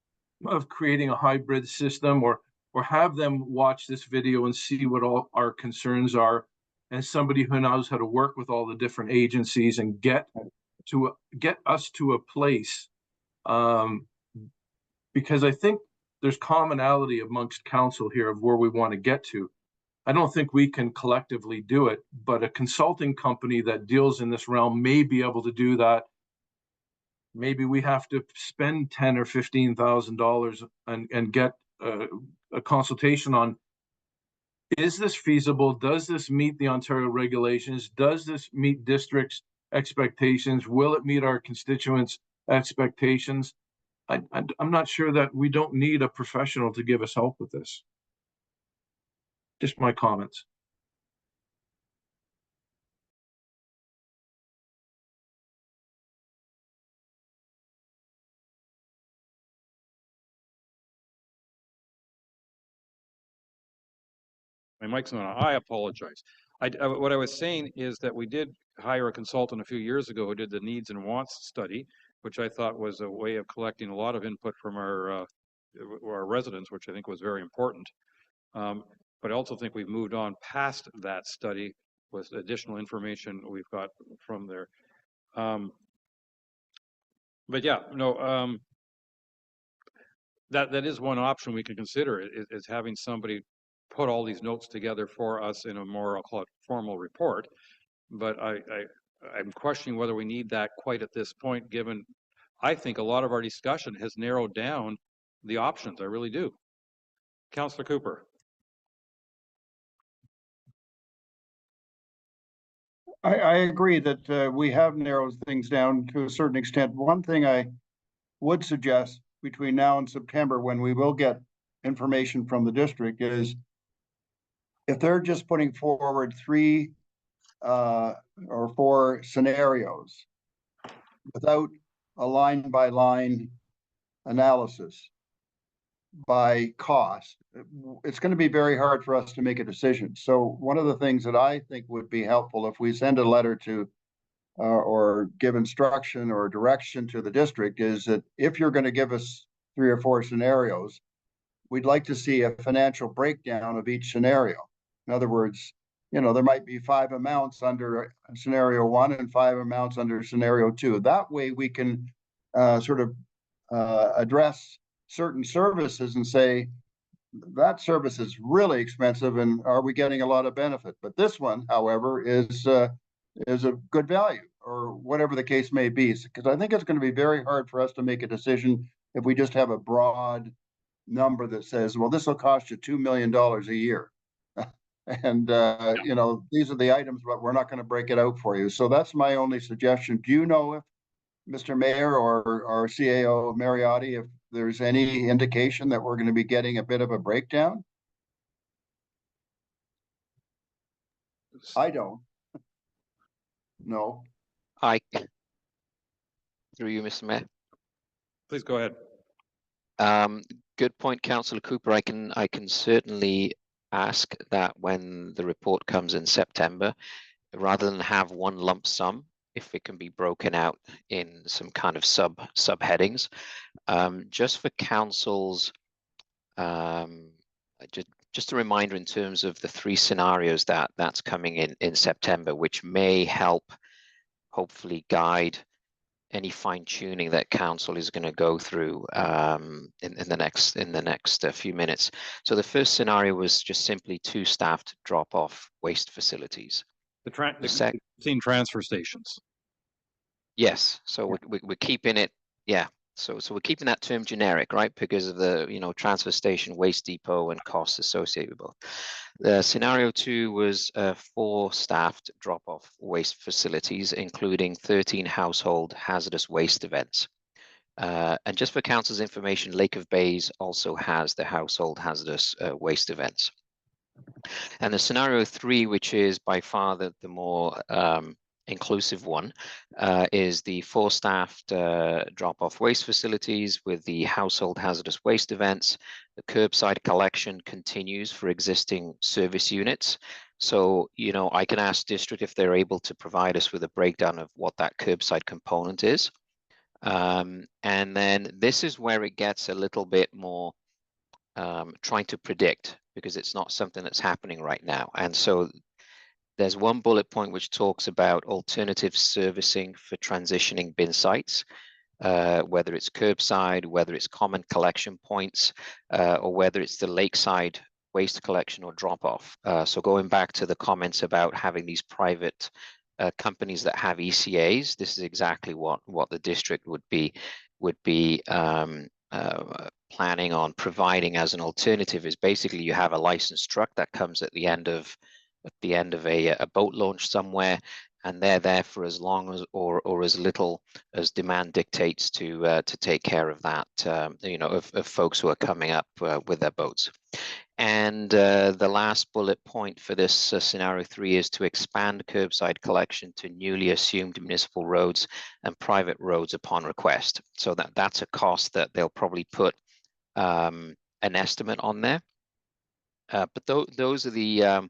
of creating a hybrid system, or have them watch this video and see what all our concerns are, and somebody who knows how to work with all the different agencies and get us to a place, because I think there's commonality amongst council here of where we want to get to. I don't think we can collectively do it, but a consulting company that deals in this realm may be able to do that. Maybe we have to spend $10,000 or $15,000 and get a consultation on, is this feasible? Does this meet the Ontario regulations? Does this meet districts' expectations? Will it meet our constituents' expectations? I'm not sure that we don't need a professional to give us help with this. Just my comments. My mic's not on. I apologize. What I was saying is that we did hire a consultant a few years ago who did the needs and wants study, which I thought was a way of collecting a lot of input from our residents, which I think was very important. But I also think we've moved on past that study with additional information we've got from there. But yeah, no, that is one option we could consider is having somebody put all these notes together for us in a more, I'll call it, formal report. But I'm questioning whether we need that quite at this point, given I think a lot of our discussion has narrowed down the options. I really do. Councillor Cooper. I agree that we have narrowed things down to a certain extent. One thing I would suggest between now and September, when we will get information from the district, is if they're just putting forward 3 or 4 scenarios without a line by line analysis by cost, it's going to be very hard for us to make a decision. So one of the things that I think would be helpful if we send a letter to or give instruction or direction to the district is that if you're going to give us 3 or 4 scenarios, we'd like to see a financial breakdown of each scenario. In other words, you know, there might be 5 amounts under scenario 1 and 5 amounts under scenario 2. That way we can sort of address certain services and say, that service is really expensive and are we getting a lot of benefit? But this one, however, is a good value, or whatever the case may be. Because I think it's going to be very hard for us to make a decision if we just have a broad number that says, well, this will cost you $2 million a year. And, you know, these are the items, but we're not going to break it out for you. So that's my only suggestion. Do you know if Mr. Mayor or our CAO Mariotti, if there's any indication that we're going to be getting a bit of a breakdown? I don't. No. Through you, Mr. Mayor. Please go ahead. Good point, Councillor Cooper. I can certainly ask that when the report comes in September, rather than have one lump sum, if it can be broken out in some kind of subheadings, just for councils, just a reminder in terms of the 3 scenarios that's coming in September, which may help hopefully guide any fine tuning that council is going to go through in the next few minutes. So the first scenario was just simply 2 staffed drop-off waste facilities. The transfer stations. Yes, so we're keeping it, yeah. So we're keeping that term generic, right? Because of the transfer station, waste depot, and costs associated with both. The scenario 2 was 4 staffed drop-off waste facilities, including 13 household hazardous waste events. And just for council's information, Lake of Bays also has the household hazardous waste events. And the scenario 3, which is by far the more inclusive one, is the 4 staffed drop-off waste facilities with the household hazardous waste events. The curbside collection continues for existing service units. So, I can ask district if they're able to provide us with a breakdown of what that curbside component is. And then this is where it gets a little bit more trying to predict, because it's not something that's happening right now. And so there's one bullet point which talks about alternative servicing for transitioning bin sites, whether it's curbside, whether it's common collection points, or whether it's the lakeside waste collection or drop-off. So going back to the comments about having these private companies that have ECAs, this is exactly what the district would be planning on providing as an alternative. Is basically you have a licensed truck that comes at the end of a boat launch somewhere, and they're there for as long as or as little as demand dictates to take care of that, of folks who are coming up with their boats. And the last bullet point for this scenario 3 is to expand curbside collection to newly assumed municipal roads and private roads upon request. So that's a cost that they'll probably put an estimate on there. But those are the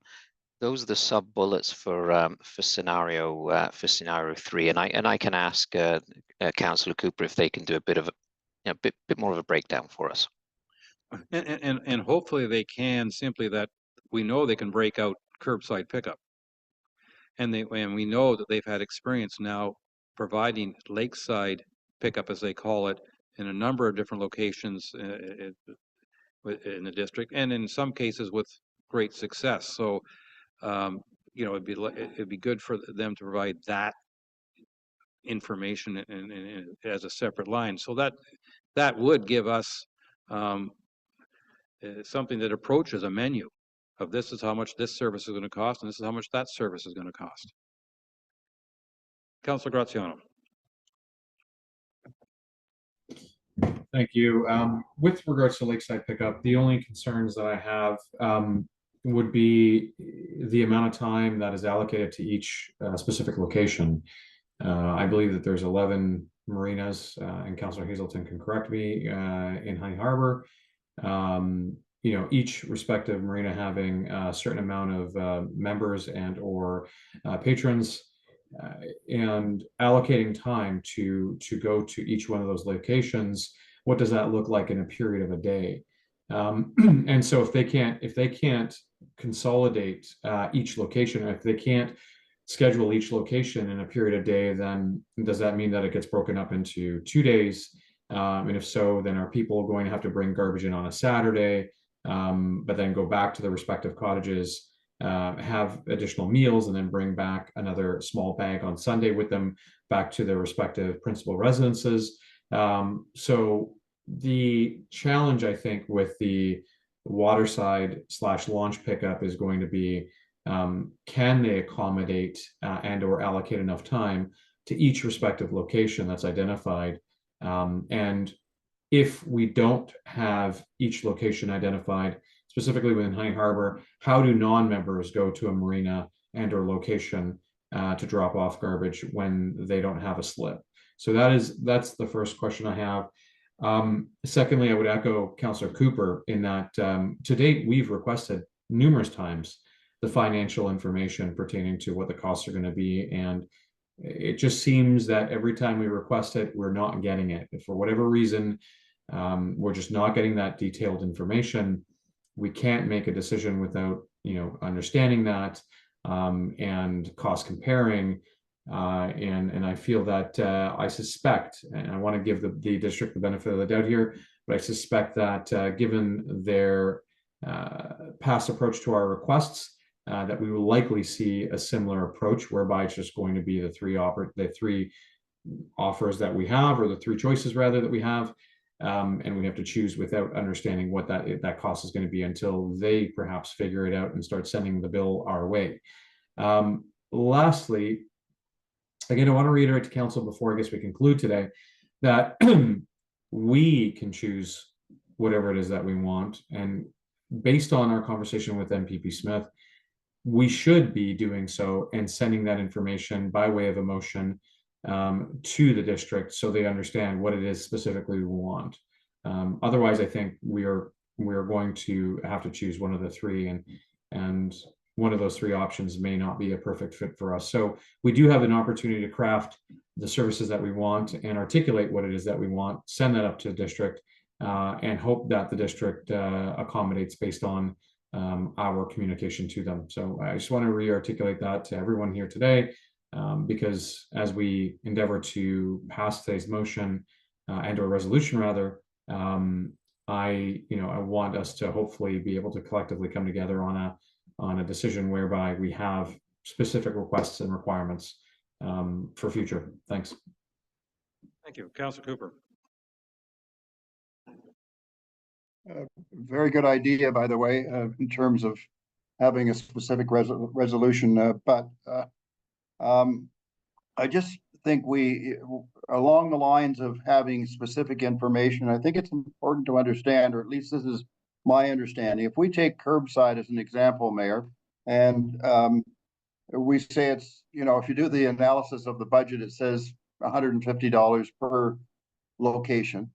sub bullets for scenario 3, and I can ask Councillor Cooper if they can do a bit of bit more of a breakdown for us. And hopefully they can, simply that we know they can break out curbside pickup. And we know that they've had experience now providing lakeside pickup, as they call it, in a number of different locations in the district, and in some cases with great success. So, it'd be good for them to provide that information and as a separate line. So that would give us something that approaches a menu of this is how much this service is going to cost, and this is how much that service is going to cost. Councilor Graziano. Thank you. With regards to lakeside pickup, the only concerns that I have would be the amount of time that is allocated to each specific location. I believe that there's 11 marinas, and Councilor Hazelton can correct me, in Honey Harbor. Each respective marina having a certain amount of members and or patrons, and allocating time to go to each one of those locations. What does that look like in a period of a day? And so if they can't consolidate each location, or if they can't schedule each location in a period of day, then does that mean that it gets broken up into 2 days? And if so, then are people going to have to bring garbage in on a Saturday, but then go back to the respective cottages, have additional meals, and then bring back another small bag on Sunday with them back to their respective principal residences? So the challenge, I think, with the waterside / launch pickup is going to be, can they accommodate and or allocate enough time to each respective location that's identified? And if we don't have each location identified, specifically within Honey Harbor, how do non-members go to a marina and or location to drop off garbage when they don't have a slip? So that's the first question I have. Secondly, I would echo Councillor Cooper in that to date, we've requested numerous times the financial information pertaining to what the costs are going to be. And it just seems that every time we request it, we're not getting it. If for whatever reason, we're just not getting that detailed information. We can't make a decision without, understanding that and cost comparing. And I feel that I suspect, and I want to give the district the benefit of the doubt here, but I suspect that given their past approach to our requests, that we will likely see a similar approach, whereby it's just going to be the three offers that we have, or the three choices rather that we have, and we have to choose without understanding what that cost is going to be until they perhaps figure it out and start sending the bill our way. Lastly, again, I want to reiterate to council before I guess we conclude today that we can choose whatever it is that we want, and based on our conversation with MPP Smith, we should be doing so and sending that information by way of a motion to the district so they understand what it is specifically we want. Otherwise, I think we are going to have to choose one of the three, and one of those three options may not be a perfect fit for us. So we do have an opportunity to craft the services that we want and articulate what it is that we want, send that up to the district, and hope that the district accommodates based on our communication to them. So I just want to re-articulate that to everyone here today, because as we endeavor to pass today's motion and or resolution rather, I want us to hopefully be able to collectively come together on a decision whereby we have specific requests and requirements for future. Thanks. Thank you. Councilor Cooper. Very good idea, by the way, in terms of having a specific resolution. But I just think along the lines of having specific information, I think it's important to understand, or at least this is my understanding. If we take curbside as an example, Mayor, and we say it's, if you do the analysis of the budget, it says $150 per location.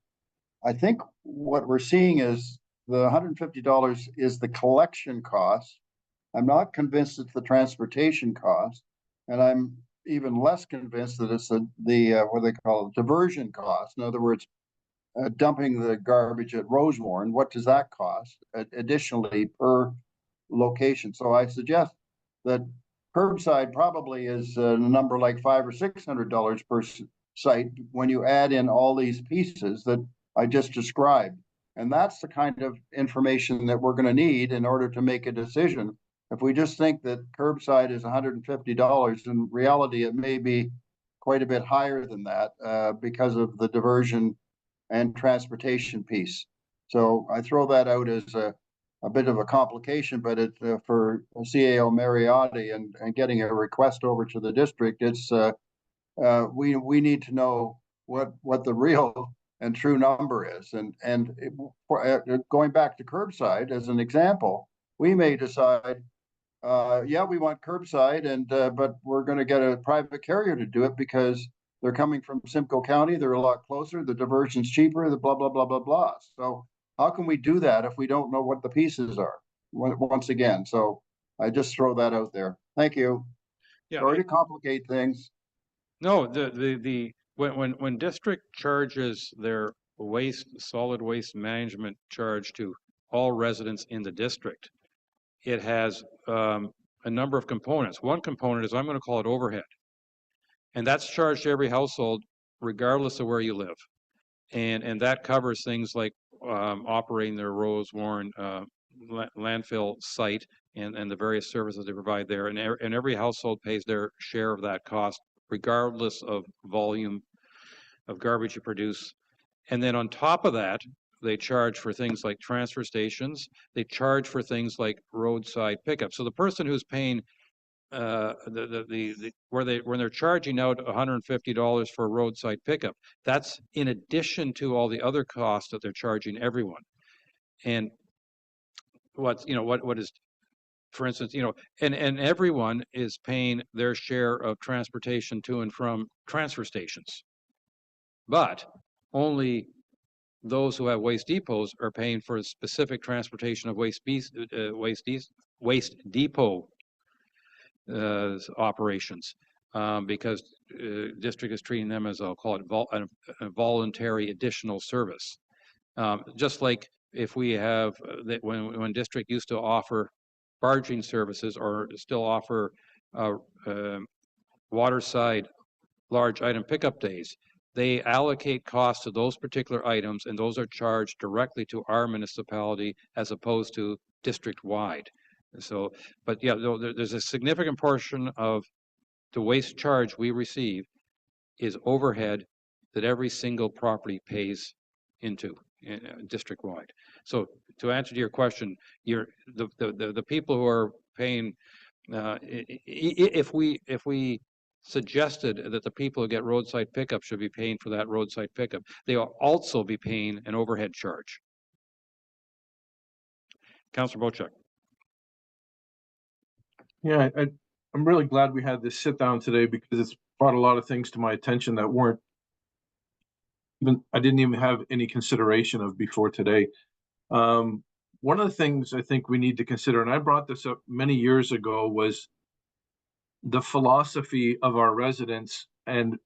I think what we're seeing is the $150 is the collection cost. I'm not convinced it's the transportation cost, and I'm even less convinced that it's the what they call it, diversion cost. In other words, dumping the garbage at Rosewarne, what does that cost additionally per location? So I suggest that curbside probably is a number like $500 or $600 per site when you add in all these pieces that I just described. And that's the kind of information that we're going to need in order to make a decision. If we just think that curbside is $150, in reality, it may be quite a bit higher than that because of the diversion and transportation piece. So I throw that out as a bit of a complication, but it for CAO Mariotti and getting a request over to the district, it's we need to know what the real and true number is. And going back to curbside as an example, we may decide, yeah, we want curbside, and but we're going to get a private carrier to do it because they're coming from Simcoe County. They're a lot closer. The diversion's cheaper. The blah blah blah blah blah. So how can we do that if we don't know what the pieces are? Once again, so I just throw that out there. Thank you. Yeah. Sorry to complicate things. No, when district charges their solid waste management charge to all residents in the district, it has a number of components. One component is, I'm going to call it overhead. And that's charged to every household, regardless of where you live. And that covers things like operating their Rosewarne landfill site and the various services they provide there. And every household pays their share of that cost, regardless of volume of garbage you produce. And then on top of that, they charge for things like transfer stations. They charge for things like roadside pickup. So the person who's paying when they're charging out $150 for a roadside pickup, that's in addition to all the other costs that they're charging everyone. And what is, for instance, and everyone is paying their share of transportation to and from transfer stations, but only those who have waste depots are paying for specific transportation of waste depot operations, because district is treating them as, I'll call it, a voluntary additional service. Just like if we have when district used to offer barging services or still offer waterside large item pickup days, they allocate costs to those particular items, and those are charged directly to our municipality as opposed to district wide. So, but yeah, there's a significant portion of the waste charge we receive is overhead that every single property pays into district wide. So to answer to your question, the people who are paying, if we suggested that the people who get roadside pickup should be paying for that roadside pickup, they will also be paying an overhead charge. Councillor Bochek. Yeah, I'm really glad we had this sit down today because it's brought a lot of things to my attention that weren't I didn't even have any consideration of before today. One of the things I think we need to consider, and I brought this up many years ago, was the philosophy of our residents, and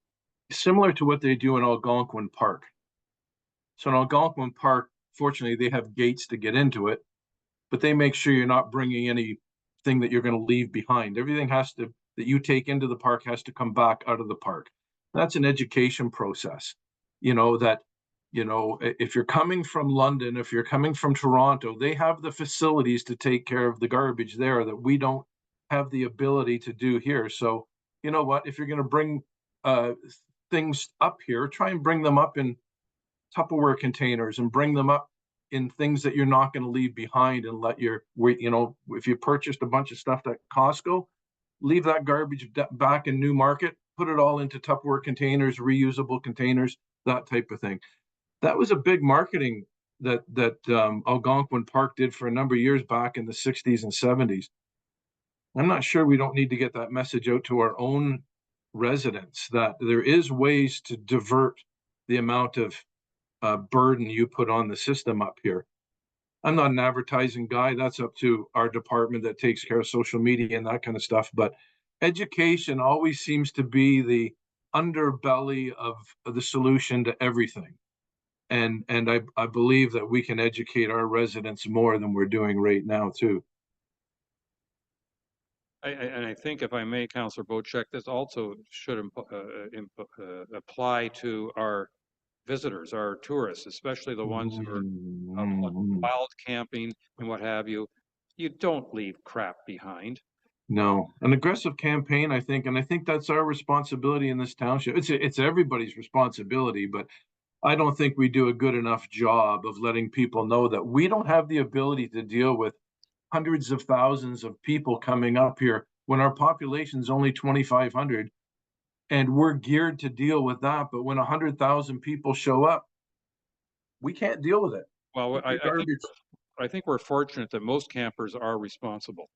similar to what they do in Algonquin Park. So in Algonquin Park, fortunately, they have gates to get into it, but they make sure you're not bringing anything that you're going to leave behind. Everything that you take into the park has to come back out of the park. That's an education process. If you're coming from London, if you're coming from Toronto, they have the facilities to take care of the garbage there that we don't have the ability to do here. So, you know what, if you're going to bring things up here, try and bring them up in Tupperware containers and bring them up in things that you're not going to leave behind, and let if you purchased a bunch of stuff at Costco, leave that garbage back in Newmarket, put it all into Tupperware containers, reusable containers, that type of thing. That was a big marketing that Algonquin Park did for a number of years back in the 60s and 70s. I'm not sure we don't need to get that message out to our own residents that there is ways to divert the amount of burden you put on the system up here. I'm not an advertising guy. That's up to our department that takes care of social media and that kind of stuff. But education always seems to be the underbelly of the solution to everything. And I believe that we can educate our residents more than we're doing right now too. And I think if I may, Councillor Bocek, this also should apply to our visitors, our tourists, especially the ones who are wild camping and what have you. You don't leave crap behind. No, an aggressive campaign, I think, and I think that's our responsibility in this township. It's everybody's responsibility, but I don't think we do a good enough job of letting people know that we don't have the ability to deal with hundreds of thousands of people coming up here when our population is only 2,500, and we're geared to deal with that. But when 100,000 people show up, we can't deal with it. Well, I think we're fortunate that most campers are responsible.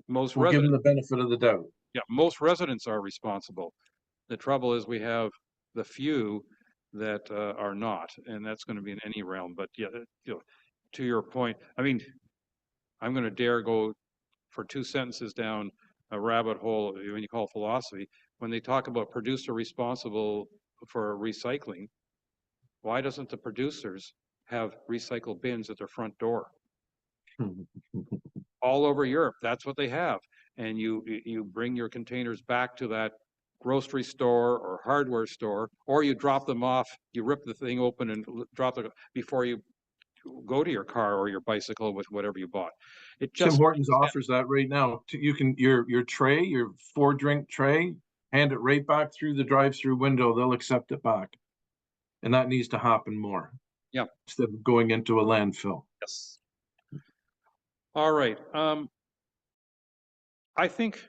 Most We'll give them residents, the benefit of the doubt. yeah, most residents are responsible. The trouble is we have the few that are not, and that's going to be in any realm. But yeah, you know, to your point, I mean, I'm going to dare go for 2 sentences down a rabbit hole when you call philosophy. When they talk about producer responsible for recycling, why doesn't the producers have recycle bins at their front door? All over Europe, that's what they have. And you bring your containers back to that grocery store or hardware store, or you drop them off, you rip the thing open and drop it before you go to your car or your bicycle with whatever you bought. It Tim just Hortons offers that right now. You can your tray, your 4-drink tray, hand it right back through the drive-through window. They'll accept it back, and that needs to happen more. Yeah, instead of going into a landfill. yes. All right. I think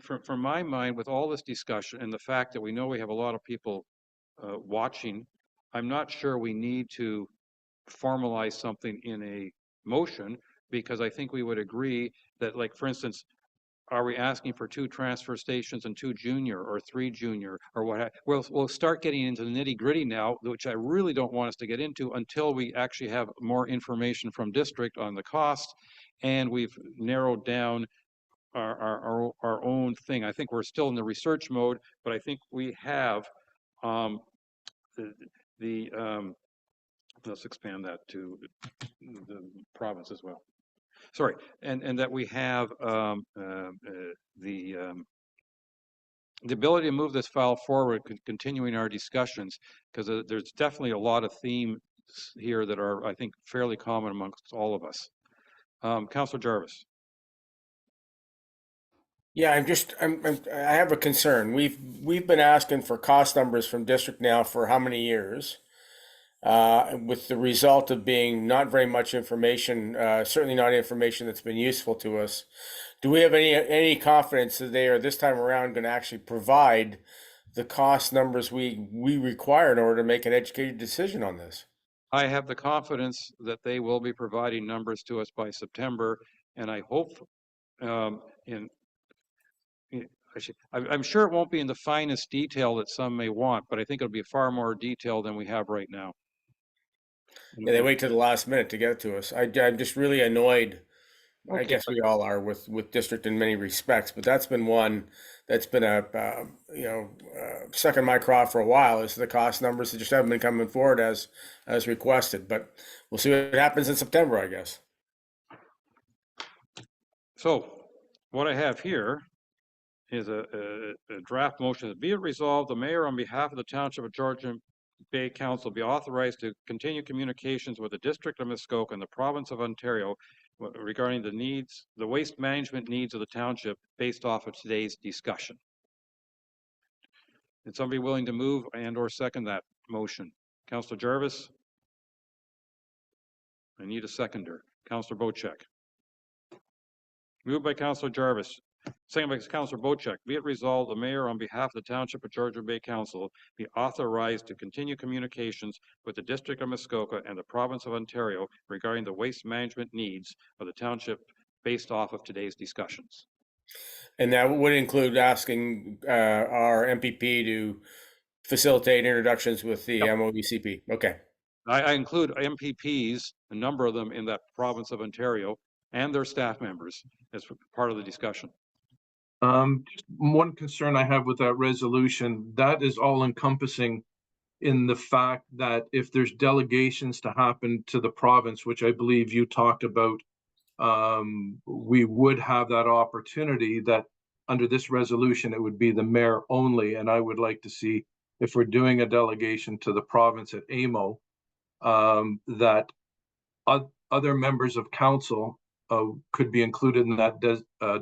from my mind, with all this discussion and the fact that we know we have a lot of people watching, I'm not sure we need to formalize something in a motion, because I think we would agree that, like, for instance, are we asking for 2 transfer stations and 2 junior or 3 junior or what? We'll start getting into the nitty gritty now, which I really don't want us to get into until we actually have more information from district on the cost, and we've narrowed down our own thing. I think we're still in the research mode, but I think we have let's expand that to the province as well. Sorry, and that we have the ability to move this file forward, continuing our discussions, because there's definitely a lot of themes here that are, I think, fairly common amongst all of us. Councillor Jarvis. Yeah, I have a concern. We've been asking for cost numbers from district now for how many years? With the result of being not very much information, certainly not information that's been useful to us. Do we have any confidence that they are this time around going to actually provide the cost numbers we require in order to make an educated decision on this? I have the confidence that they will be providing numbers to us by September, and I hope I'm sure it won't be in the finest detail that some may want, but I think it'll be far more detail than we have right now. Yeah, they wait till the last minute to get it to us. I'm just really annoyed. Okay. I guess we all are with district in many respects, but that's been one that's been sucking my craw for a while, is the cost numbers that just haven't been coming forward as requested. But we'll see what happens in September, I guess. So what I have here is a draft motion. Be it resolved, the mayor, on behalf of the Township of Georgian Bay Council, be authorized to continue communications with the District of Muskoka and the Province of Ontario regarding the waste management needs of the township based off of today's discussion. Is somebody willing to move and or second that motion? Councillor Jarvis? I need a seconder. Councillor Bocek. Moved by Councillor Jarvis. Second by Councillor Bocek. Be it resolved, the mayor, on behalf of the Township of Georgian Bay Council, be authorized to continue communications with the District of Muskoka and the Province of Ontario regarding the waste management needs of the township based off of today's discussions. And that would include asking our MPP to facilitate introductions with the MOECP. Okay. I include MPPs, a number of them in that province of Ontario, and their staff members as part of the discussion. Just one concern I have with that resolution, that is all encompassing in the fact that if there's delegations to happen to the province, which I believe you talked about, we would have that opportunity that under this resolution, it would be the mayor only. And I would like to see if we're doing a delegation to the province at AMO, that other members of council could be included in that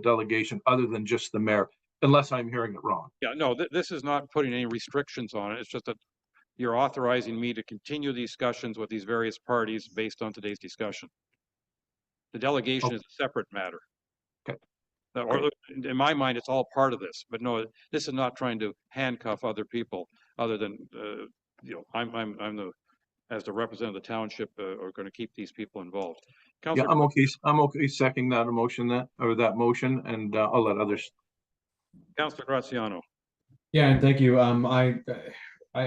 delegation other than just the mayor, unless I'm hearing it wrong. Yeah, no, this is not putting any restrictions on it. It's just that you're authorizing me to continue the discussions with these various parties based on today's discussion. The delegation is a separate matter. Okay. Or in my mind, it's all part of this, but no, this is not trying to handcuff other people other than, you know, I'm the, as the representative of the township, are going to keep these people involved. Yeah, Councillor, I'm okay seconding that motion, and I'll let others. Councillor Graziano. Yeah, and thank you. I'm a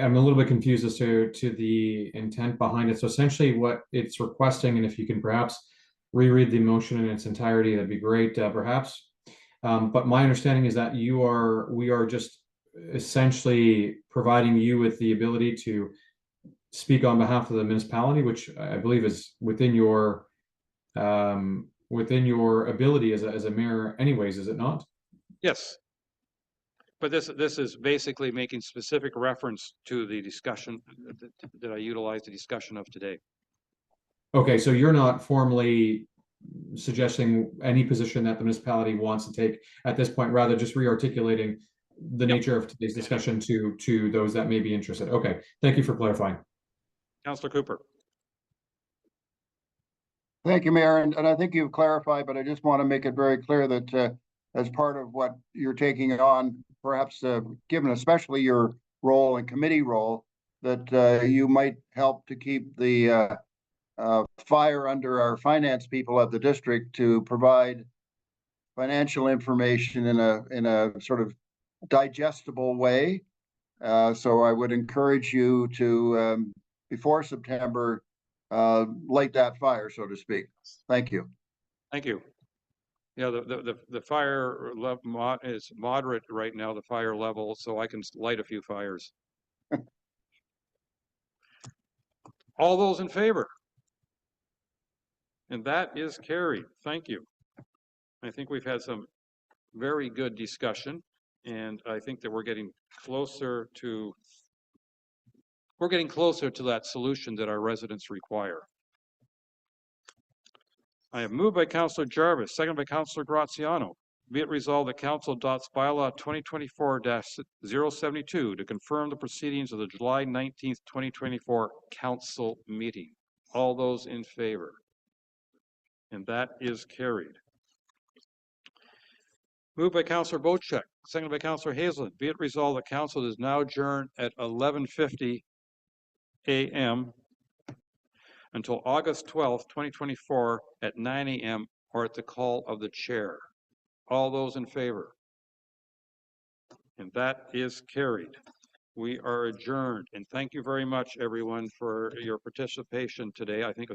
little bit confused as to the intent behind it. So essentially what it's requesting, and if you can perhaps reread the motion in its entirety, that'd be great, perhaps. But my understanding is that we are just essentially providing you with the ability to speak on behalf of the municipality, which I believe is within your ability as a mayor anyways, is it not? Yes. But this is basically making specific reference to the discussion that I utilized the discussion of today. Okay, so you're not formally suggesting any position that the municipality wants to take at this point, rather just re-articulating the nature of today's discussion to those that may be interested. Okay, thank you for clarifying. Councillor Cooper. Thank you, Mayor, and I think you've clarified, but I just want to make it very clear that as part of what you're taking on, perhaps given especially your role and committee role, that you might help to keep the fire under our finance people of the district to provide financial information in a sort of digestible way. So I would encourage you to, before September, light that fire, so to speak. Thank you. Thank you. Yeah, the fire level is moderate right now, the fire level, so I can light a few fires. All those in favor? And that is carried. Thank you. I think we've had some very good discussion, and I think that we're getting closer to that solution that our residents require. I have moved by Councillor Jarvis, seconded by Councillor Graziano. Be it resolved that Council adopts bylaw 2024-072 to confirm the proceedings of the July 19th, 2024 council meeting. All those in favor? And that is carried. Moved by Councillor Bocheck, seconded by Councillor Hazelton. Be it resolved that Council is now adjourned at 11:50 a.m. until August 12th, 2024 at 9 a.m. or at the call of the chair. All those in favor? And that is carried. We are adjourned. And thank you very much, everyone, for your participation today. I think it was